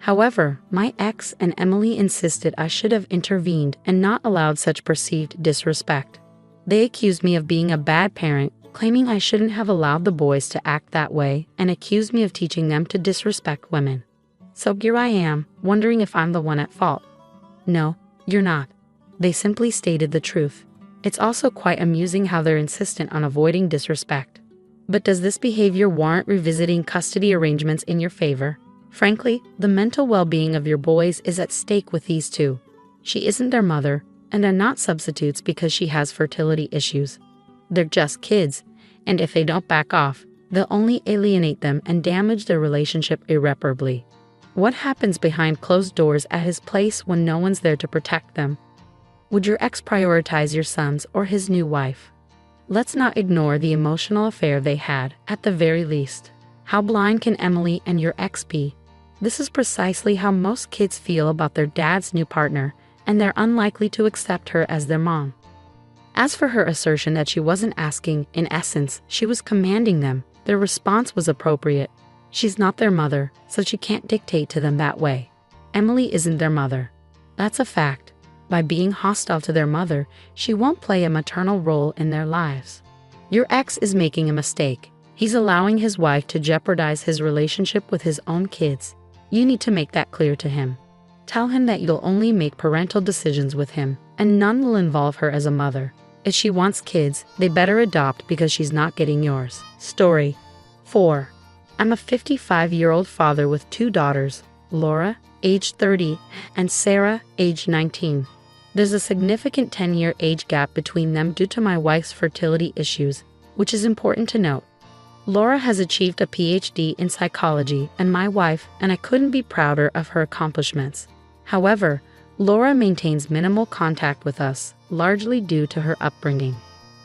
However, my ex and Emily insisted I should have intervened and not allowed such perceived disrespect. They accused me of being a bad parent, claiming I shouldn't have allowed the boys to act that way, and accused me of teaching them to disrespect women. So here I am, wondering if I'm the one at fault. No, you're not. They simply stated the truth. It's also quite amusing how they're insistent on avoiding disrespect. But does this behavior warrant revisiting custody arrangements in your favor? Frankly, the mental well-being of your boys is at stake with these two. She isn't their mother, and they're not substitutes because she has fertility issues. They're just kids, and if they don't back off, they'll only alienate them and damage their relationship irreparably. What happens behind closed doors at his place when no one's there to protect them? Would your ex prioritize your sons or his new wife? Let's not ignore the emotional affair they had, at the very least. How blind can Emily and your ex be? This is precisely how most kids feel about their dad's new partner, and they're unlikely to accept her as their mom. As for her assertion that she wasn't asking, in essence, she was commanding them, their response was appropriate. She's not their mother, so she can't dictate to them that way. Emily isn't their mother. That's a fact. By being hostile to their mother, she won't play a maternal role in their lives. Your ex is making a mistake. He's allowing his wife to jeopardize his relationship with his own kids. You need to make that clear to him. Tell him that you'll only make parental decisions with him, and none will involve her as a mother. If she wants kids, they better adopt because she's not getting yours. Story 4. I'm a 55-year-old father with 2 daughters, Laura, age 30, and Sarah, age 19. There's a significant 10-year age gap between them due to my wife's fertility issues, which is important to note. Laura has achieved a PhD in psychology, and my wife, and I couldn't be prouder of her accomplishments. However, Laura maintains minimal contact with us, largely due to her upbringing.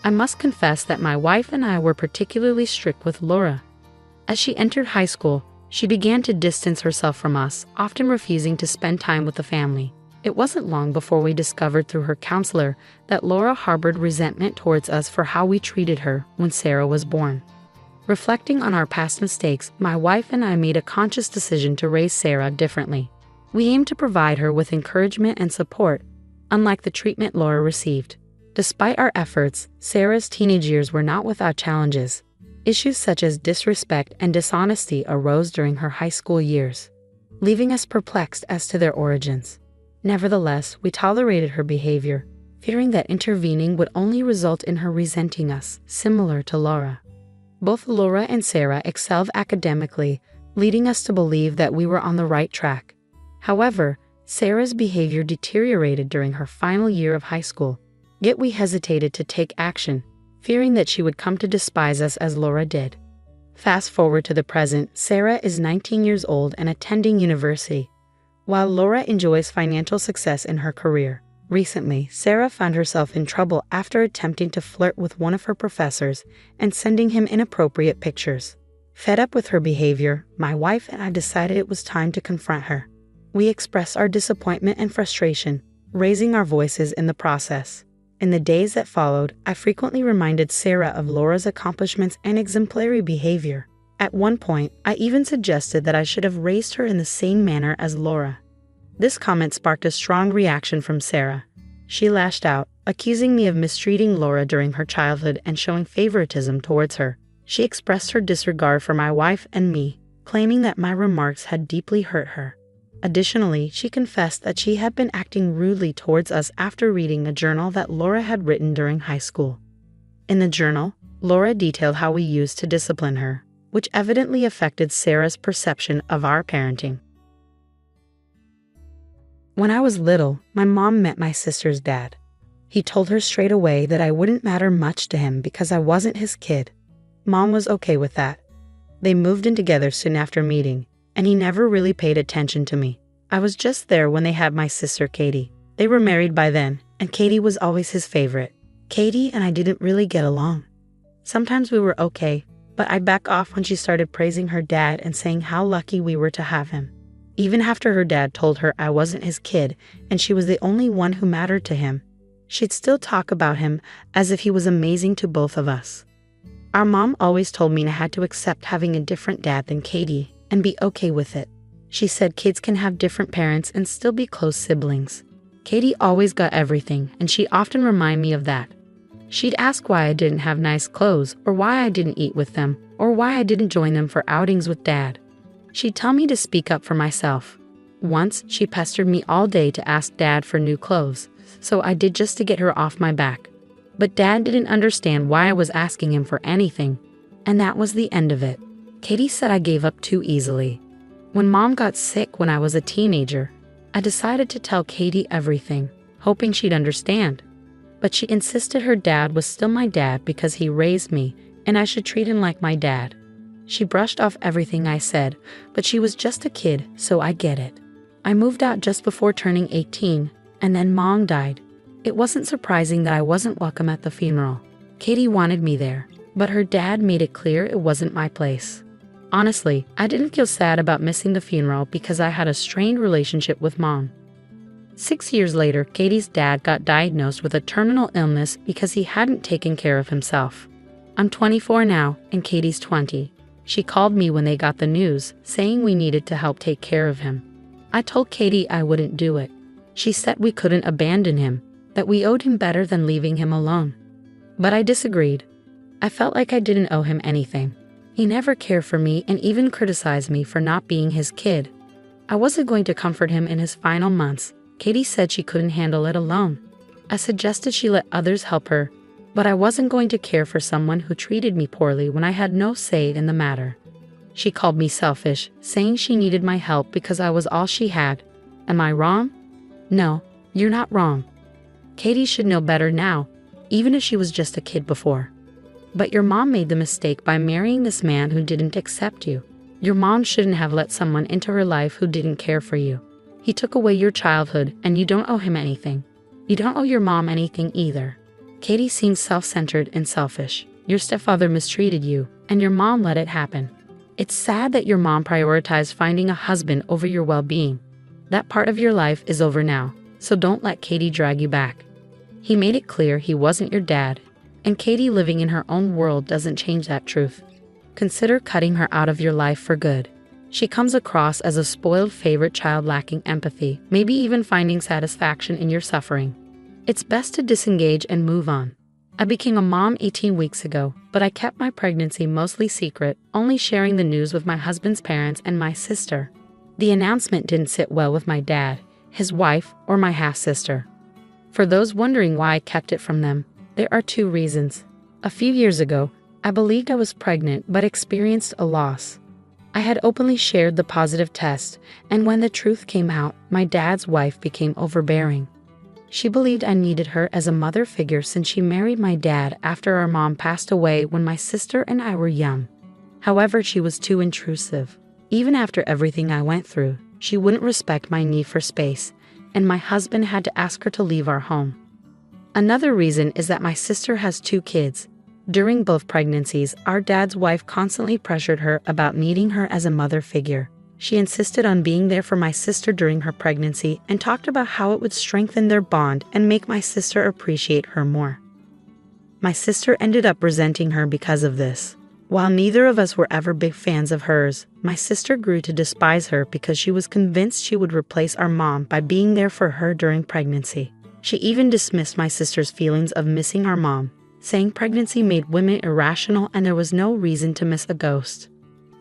I must confess that my wife and I were particularly strict with Laura. As she entered high school, she began to distance herself from us, often refusing to spend time with the family. It wasn't long before we discovered through her counselor that Laura harbored resentment towards us for how we treated her when Sarah was born. Reflecting on our past mistakes, my wife and I made a conscious decision to raise Sarah differently. We aimed to provide her with encouragement and support, unlike the treatment Laura received. Despite our efforts, Sarah's teenage years were not without challenges. Issues such as disrespect and dishonesty arose during her high school years, leaving us perplexed as to their origins. Nevertheless, we tolerated her behavior, fearing that intervening would only result in her resenting us, similar to Laura. Both Laura and Sarah excelled academically, leading us to believe that we were on the right track. However, Sarah's behavior deteriorated during her final year of high school, yet we hesitated to take action, fearing that she would come to despise us as Laura did. Fast forward to the present, Sarah is 19 years old and attending university, while Laura enjoys financial success in her career. Recently, Sarah found herself in trouble after attempting to flirt with one of her professors and sending him inappropriate pictures. Fed up with her behavior, my wife and I decided it was time to confront her. We expressed our disappointment and frustration, raising our voices in the process. In the days that followed, I frequently reminded Sarah of Laura's accomplishments and exemplary behavior. At one point, I even suggested that I should have raised her in the same manner as Laura. This comment sparked a strong reaction from Sarah. She lashed out, accusing me of mistreating Laura during her childhood and showing favoritism towards her. She expressed her disregard for my wife and me, claiming that my remarks had deeply hurt her. Additionally, she confessed that she had been acting rudely towards us after reading a journal that Laura had written during high school. In the journal, Laura detailed how we used to discipline her, which evidently affected Sarah's perception of our parenting. When I was little, my mom met my sister's dad. He told her straight away that I wouldn't matter much to him because I wasn't his kid. Mom was okay with that. They moved in together soon after meeting, and he never really paid attention to me. I was just there when they had my sister Katie. They were married by then, and Katie was always his favorite. Katie and I didn't really get along. Sometimes we were okay, but I'd back off when she started praising her dad and saying how lucky we were to have him. Even after her dad told her I wasn't his kid and she was the only one who mattered to him, she'd still talk about him as if he was amazing to both of us. Our mom always told me I had to accept having a different dad than Katie and be okay with it. She said kids can have different parents and still be close siblings. Katie always got everything, and she often reminded me of that. She'd ask why I didn't have nice clothes, or why I didn't eat with them, or why I didn't join them for outings with Dad. She'd tell me to speak up for myself. Once, she pestered me all day to ask Dad for new clothes, so I did just to get her off my back. But Dad didn't understand why I was asking him for anything, and that was the end of it. Katie said I gave up too easily. When Mom got sick when I was a teenager, I decided to tell Katie everything, hoping she'd understand. But she insisted her dad was still my dad because he raised me, and I should treat him like my dad. She brushed off everything I said, but she was just a kid, so I get it. I moved out just before turning 18, and then Mom died. It wasn't surprising that I wasn't welcome at the funeral. Katie wanted me there, but her dad made it clear it wasn't my place. Honestly, I didn't feel sad about missing the funeral because I had a strained relationship with Mom. 6 years later, Katie's dad got diagnosed with a terminal illness because he hadn't taken care of himself. I'm 24 now, and Katie's 20. She called me when they got the news, saying we needed to help take care of him. I told Katie I wouldn't do it. She said we couldn't abandon him, that we owed him better than leaving him alone. But I disagreed. I felt like I didn't owe him anything. He never cared for me and even criticized me for not being his kid. I wasn't going to comfort him in his final months. Katie said she couldn't handle it alone. I suggested she let others help her, but I wasn't going to care for someone who treated me poorly when I had no say in the matter. She called me selfish, saying she needed my help because I was all she had. Am I wrong? No, you're not wrong. Katie should know better now, even if she was just a kid before. But your mom made the mistake by marrying this man who didn't accept you. Your mom shouldn't have let someone into her life who didn't care for you. He took away your childhood, and you don't owe him anything. You don't owe your mom anything either. Katie seems self-centered and selfish. Your stepfather mistreated you, and your mom let it happen. It's sad that your mom prioritized finding a husband over your well-being. That part of your life is over now, so don't let Katie drag you back. He made it clear he wasn't your dad, and Katie living in her own world doesn't change that truth. Consider cutting her out of your life for good. She comes across as a spoiled favorite child lacking empathy, maybe even finding satisfaction in your suffering. It's best to disengage and move on. I became a mom 18 weeks ago, but I kept my pregnancy mostly secret, only sharing the news with my husband's parents and my sister. The announcement didn't sit well with my dad, his wife, or my half-sister. For those wondering why I kept it from them, there are 2 reasons. A few years ago, I believed I was pregnant but experienced a loss. I had openly shared the positive test, and when the truth came out, my dad's wife became overbearing. She believed I needed her as a mother figure since she married my dad after our mom passed away when my sister and I were young. However, she was too intrusive. Even after everything I went through, she wouldn't respect my need for space, and my husband had to ask her to leave our home. Another reason is that my sister has 2 kids. During both pregnancies, our dad's wife constantly pressured her about needing her as a mother figure. She insisted on being there for my sister during her pregnancy and talked about how it would strengthen their bond and make my sister appreciate her more. My sister ended up resenting her because of this. While neither of us were ever big fans of hers, my sister grew to despise her because she was convinced she would replace our mom by being there for her during pregnancy. She even dismissed my sister's feelings of missing our mom, saying pregnancy made women irrational and there was no reason to miss a ghost.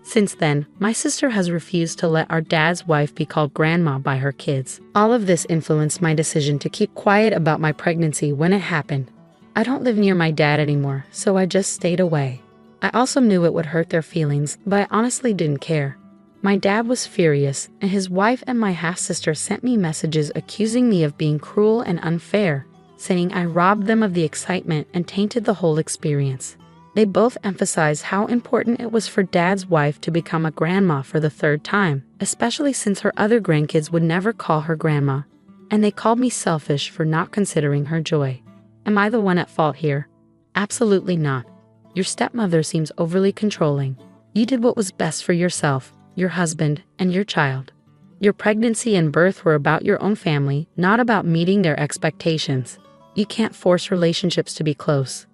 Since then, my sister has refused to let our dad's wife be called grandma by her kids. All of this influenced my decision to keep quiet about my pregnancy when it happened. I don't live near my dad anymore, so I just stayed away. I also knew it would hurt their feelings, but I honestly didn't care. My dad was furious, and his wife and my half-sister sent me messages accusing me of being cruel and unfair, saying I robbed them of the excitement and tainted the whole experience. They both emphasized how important it was for Dad's wife to become a grandma for the 3rd time, especially since her other grandkids would never call her grandma, and they called me selfish for not considering her joy. Am I the one at fault here? Absolutely not. Your stepmother seems overly controlling. You did what was best for yourself, your husband, and your child. Your pregnancy and birth were about your own family, not about meeting their expectations. You can't force relationships to be close.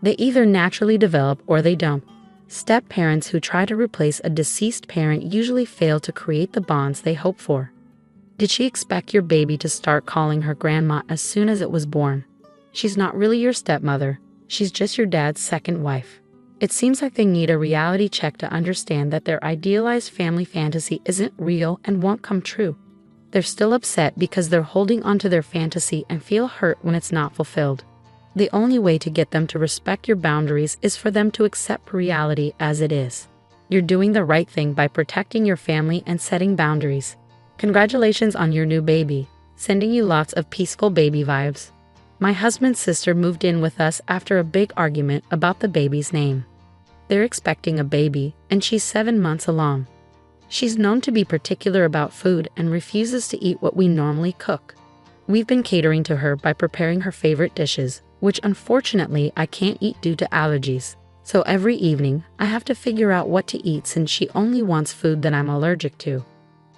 They either naturally develop or they don't. Step-parents who try to replace a deceased parent usually fail to create the bonds they hope for. Did she expect your baby to start calling her grandma as soon as it was born? She's not really your stepmother, she's just your dad's second wife. It seems like they need a reality check to understand that their idealized family fantasy isn't real and won't come true. They're still upset because they're holding onto their fantasy and feel hurt when it's not fulfilled. The only way to get them to respect your boundaries is for them to accept reality as it is. You're doing the right thing by protecting your family and setting boundaries. Congratulations on your new baby, sending you lots of peaceful baby vibes. My husband's sister moved in with us after a big argument about the baby's name. They're expecting a baby, and she's 7 months along. She's known to be particular about food and refuses to eat what we normally cook. We've been catering to her by preparing her favorite dishes, which unfortunately I can't eat due to allergies. So every evening, I have to figure out what to eat since she only wants food that I'm allergic to.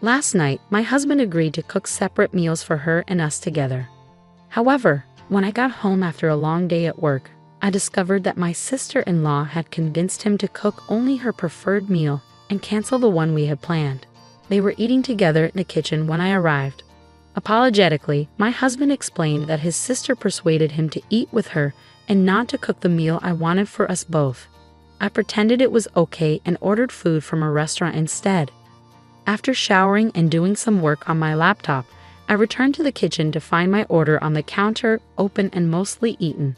Last night, my husband agreed to cook separate meals for her and us together. However, when I got home after a long day at work, I discovered that my sister-in-law had convinced him to cook only her preferred meal and cancel the one we had planned. They were eating together in the kitchen when I arrived. Apologetically, my husband explained that his sister persuaded him to eat with her and not to cook the meal I wanted for us both. I pretended it was okay and ordered food from a restaurant instead. After showering and doing some work on my laptop, I returned to the kitchen to find my order on the counter, open and mostly eaten.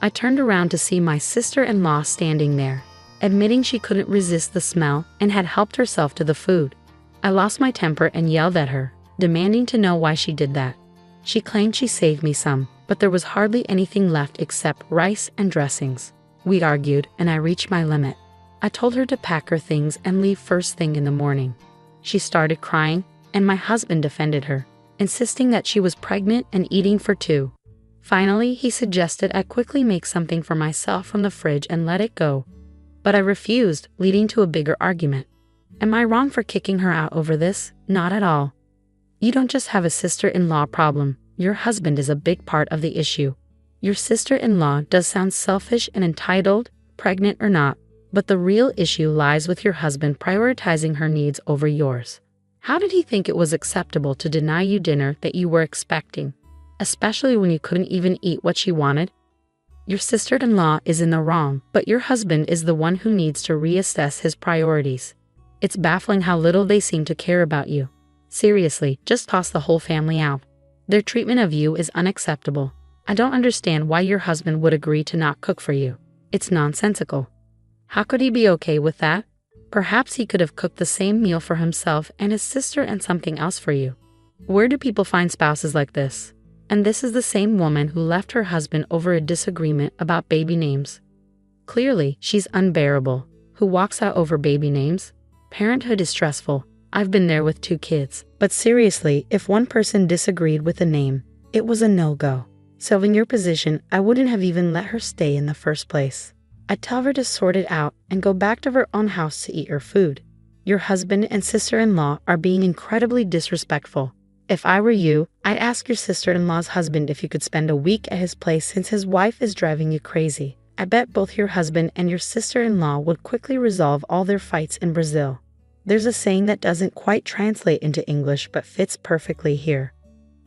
I turned around to see my sister-in-law standing there, admitting she couldn't resist the smell and had helped herself to the food. I lost my temper and yelled at her, demanding to know why she did that. She claimed she saved me some, but there was hardly anything left except rice and dressings. We argued, and I reached my limit. I told her to pack her things and leave first thing in the morning. She started crying, and my husband defended her, insisting that she was pregnant and eating for two. Finally, he suggested I quickly make something for myself from the fridge and let it go. But I refused, leading to a bigger argument. Am I wrong for kicking her out over this? Not at all. You don't just have a sister-in-law problem, your husband is a big part of the issue. Your sister-in-law does sound selfish and entitled, pregnant or not, but the real issue lies with your husband prioritizing her needs over yours. How did he think it was acceptable to deny you dinner that you were expecting, especially when you couldn't even eat what she wanted? Your sister-in-law is in the wrong, but your husband is the one who needs to reassess his priorities. It's baffling how little they seem to care about you. Seriously, just toss the whole family out. Their treatment of you is unacceptable. I don't understand why your husband would agree to not cook for you. It's nonsensical. How could he be okay with that? Perhaps he could have cooked the same meal for himself and his sister and something else for you. Where do people find spouses like this? And this is the same woman who left her husband over a disagreement about baby names. Clearly, she's unbearable. Who walks out over baby names? Parenthood is stressful. I've been there with 2 kids. But seriously, if one person disagreed with a name, it was a no-go. So in your position, I wouldn't have even let her stay in the first place. I'd tell her to sort it out and go back to her own house to eat her food. Your husband and sister-in-law are being incredibly disrespectful. If I were you, I'd ask your sister-in-law's husband if you could spend a week at his place since his wife is driving you crazy. I bet both your husband and your sister-in-law would quickly resolve all their fights in Brazil. There's a saying that doesn't quite translate into English but fits perfectly here.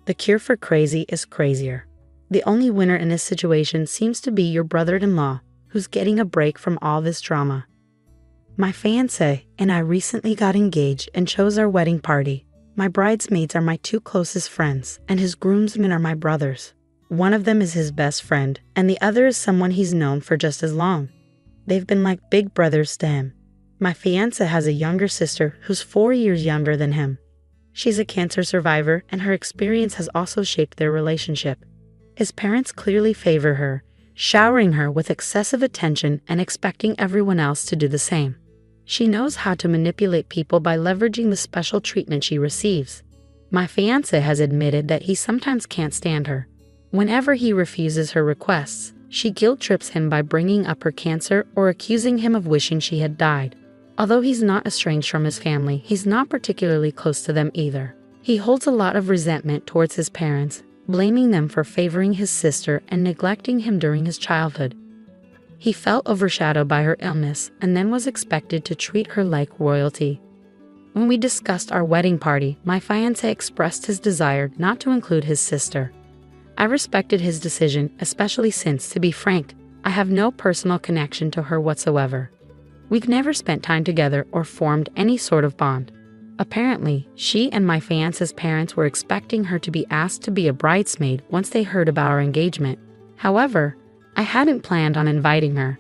The cure for crazy is crazier. The only winner in this situation seems to be your brother-in-law, who's getting a break from all this drama. My fiancé and I recently got engaged and chose our wedding party. My bridesmaids are my 2 closest friends, and his groomsmen are my brothers. One of them is his best friend, and the other is someone he's known for just as long. They've been like big brothers to him. My fiancé has a younger sister who's 4 years younger than him. She's a cancer survivor, and her experience has also shaped their relationship. His parents clearly favor her, showering her with excessive attention and expecting everyone else to do the same. She knows how to manipulate people by leveraging the special treatment she receives. My fiancé has admitted that he sometimes can't stand her. Whenever he refuses her requests, she guilt-trips him by bringing up her cancer or accusing him of wishing she had died. Although he's not estranged from his family, he's not particularly close to them either. He holds a lot of resentment towards his parents, blaming them for favoring his sister and neglecting him during his childhood. He felt overshadowed by her illness and then was expected to treat her like royalty. When we discussed our wedding party, my fiancé expressed his desire not to include his sister. I respected his decision, especially since, to be frank, I have no personal connection to her whatsoever. We've never spent time together or formed any sort of bond. Apparently, she and my fiancé's parents were expecting her to be asked to be a bridesmaid once they heard about our engagement. However, I hadn't planned on inviting her.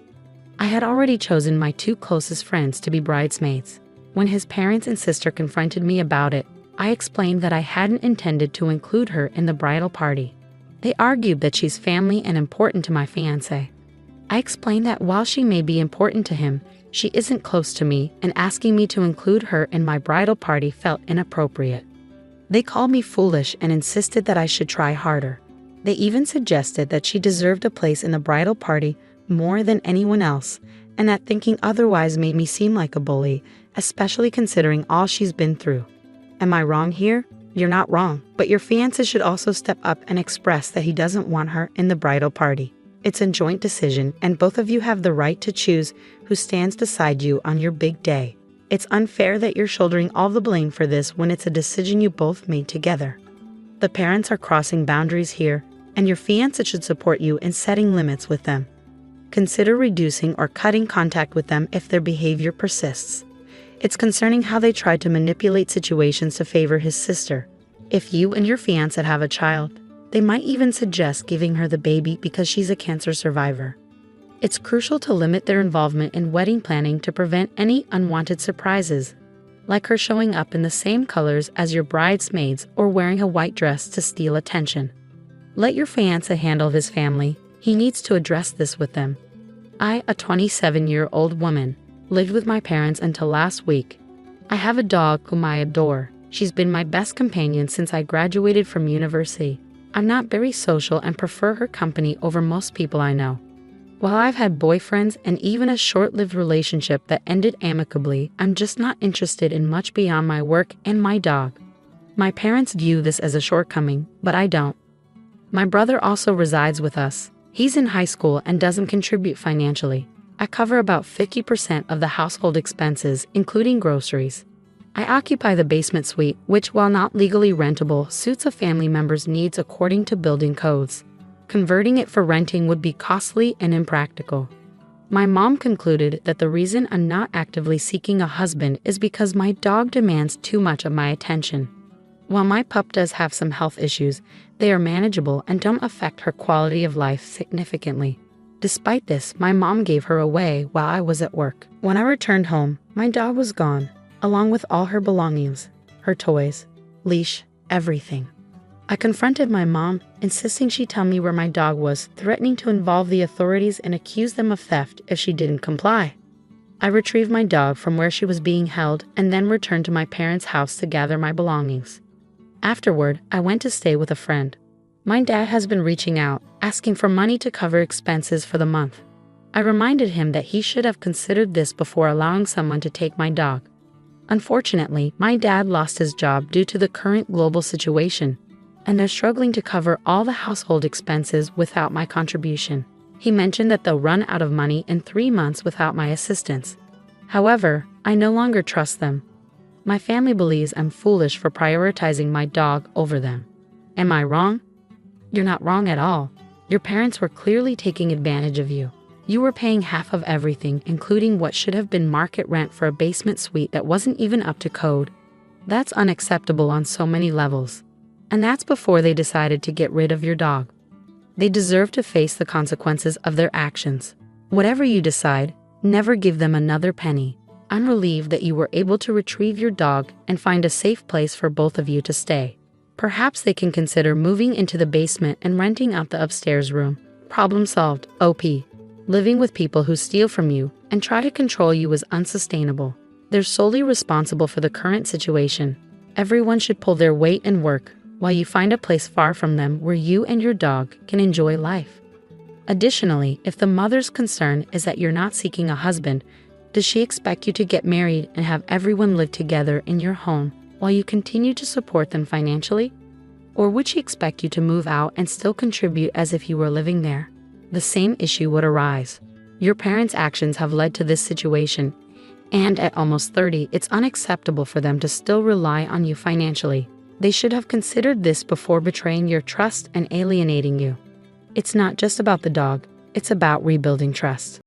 I had already chosen my two closest friends to be bridesmaids. When his parents and sister confronted me about it, I explained that I hadn't intended to include her in the bridal party. They argued that she's family and important to my fiancé. I explained that while she may be important to him, she isn't close to me, and asking me to include her in my bridal party felt inappropriate. They called me foolish and insisted that I should try harder. They even suggested that she deserved a place in the bridal party more than anyone else, and that thinking otherwise made me seem like a bully, especially considering all she's been through. Am I wrong here? You're not wrong, but your fiancé should also step up and express that he doesn't want her in the bridal party. It's a joint decision, and both of you have the right to choose who stands beside you on your big day. It's unfair that you're shouldering all the blame for this when it's a decision you both made together. The parents are crossing boundaries here, and your fiancé should support you in setting limits with them. Consider reducing or cutting contact with them if their behavior persists. It's concerning how they tried to manipulate situations to favor his sister. If you and your fiancé have a child, they might even suggest giving her the baby because she's a cancer survivor. It's crucial to limit their involvement in wedding planning to prevent any unwanted surprises, like her showing up in the same colors as your bridesmaids or wearing a white dress to steal attention. Let your fiancé handle his family. He needs to address this with them. I, a 27-year-old woman, lived with my parents until last week. I have a dog whom I adore. She's been my best companion since I graduated from university. I'm not very social and prefer her company over most people I know. While I've had boyfriends and even a short-lived relationship that ended amicably, I'm just not interested in much beyond my work and my dog. My parents view this as a shortcoming, but I don't. My brother also resides with us. He's in high school and doesn't contribute financially. I cover about 50% of the household expenses, including groceries. I occupy the basement suite, which, while not legally rentable, suits a family member's needs according to building codes. Converting it for renting would be costly and impractical. My mom concluded that the reason I'm not actively seeking a husband is because my dog demands too much of my attention. While my pup does have some health issues, they are manageable and don't affect her quality of life significantly. Despite this, my mom gave her away while I was at work. When I returned home, my dog was gone, along with all her belongings, her toys, leash, everything. I confronted my mom, insisting she tell me where my dog was, threatening to involve the authorities and accuse them of theft if she didn't comply. I retrieved my dog from where she was being held and then returned to my parents' house to gather my belongings. Afterward, I went to stay with a friend. My dad has been reaching out, asking for money to cover expenses for the month. I reminded him that he should have considered this before allowing someone to take my dog. Unfortunately, my dad lost his job due to the current global situation, and they're struggling to cover all the household expenses without my contribution. He mentioned that they'll run out of money in 3 months without my assistance. However, I no longer trust them. My family believes I'm foolish for prioritizing my dog over them. Am I wrong? You're not wrong at all. Your parents were clearly taking advantage of you. You were paying half of everything, including what should have been market rent for a basement suite that wasn't even up to code. That's unacceptable on so many levels. And that's before they decided to get rid of your dog. They deserve to face the consequences of their actions. Whatever you decide, never give them another penny. I'm relieved that you were able to retrieve your dog and find a safe place for both of you to stay. Perhaps they can consider moving into the basement and renting out the upstairs room. Problem solved, OP. Living with people who steal from you and try to control you is unsustainable. They're solely responsible for the current situation. Everyone should pull their weight and work, while you find a place far from them where you and your dog can enjoy life. Additionally, if the mother's concern is that you're not seeking a husband, does she expect you to get married and have everyone live together in your home while you continue to support them financially? Or would she expect you to move out and still contribute as if you were living there? The same issue would arise. Your parents' actions have led to this situation, and at almost 30, it's unacceptable for them to still rely on you financially. They should have considered this before betraying your trust and alienating you. It's not just about the dog, it's about rebuilding trust.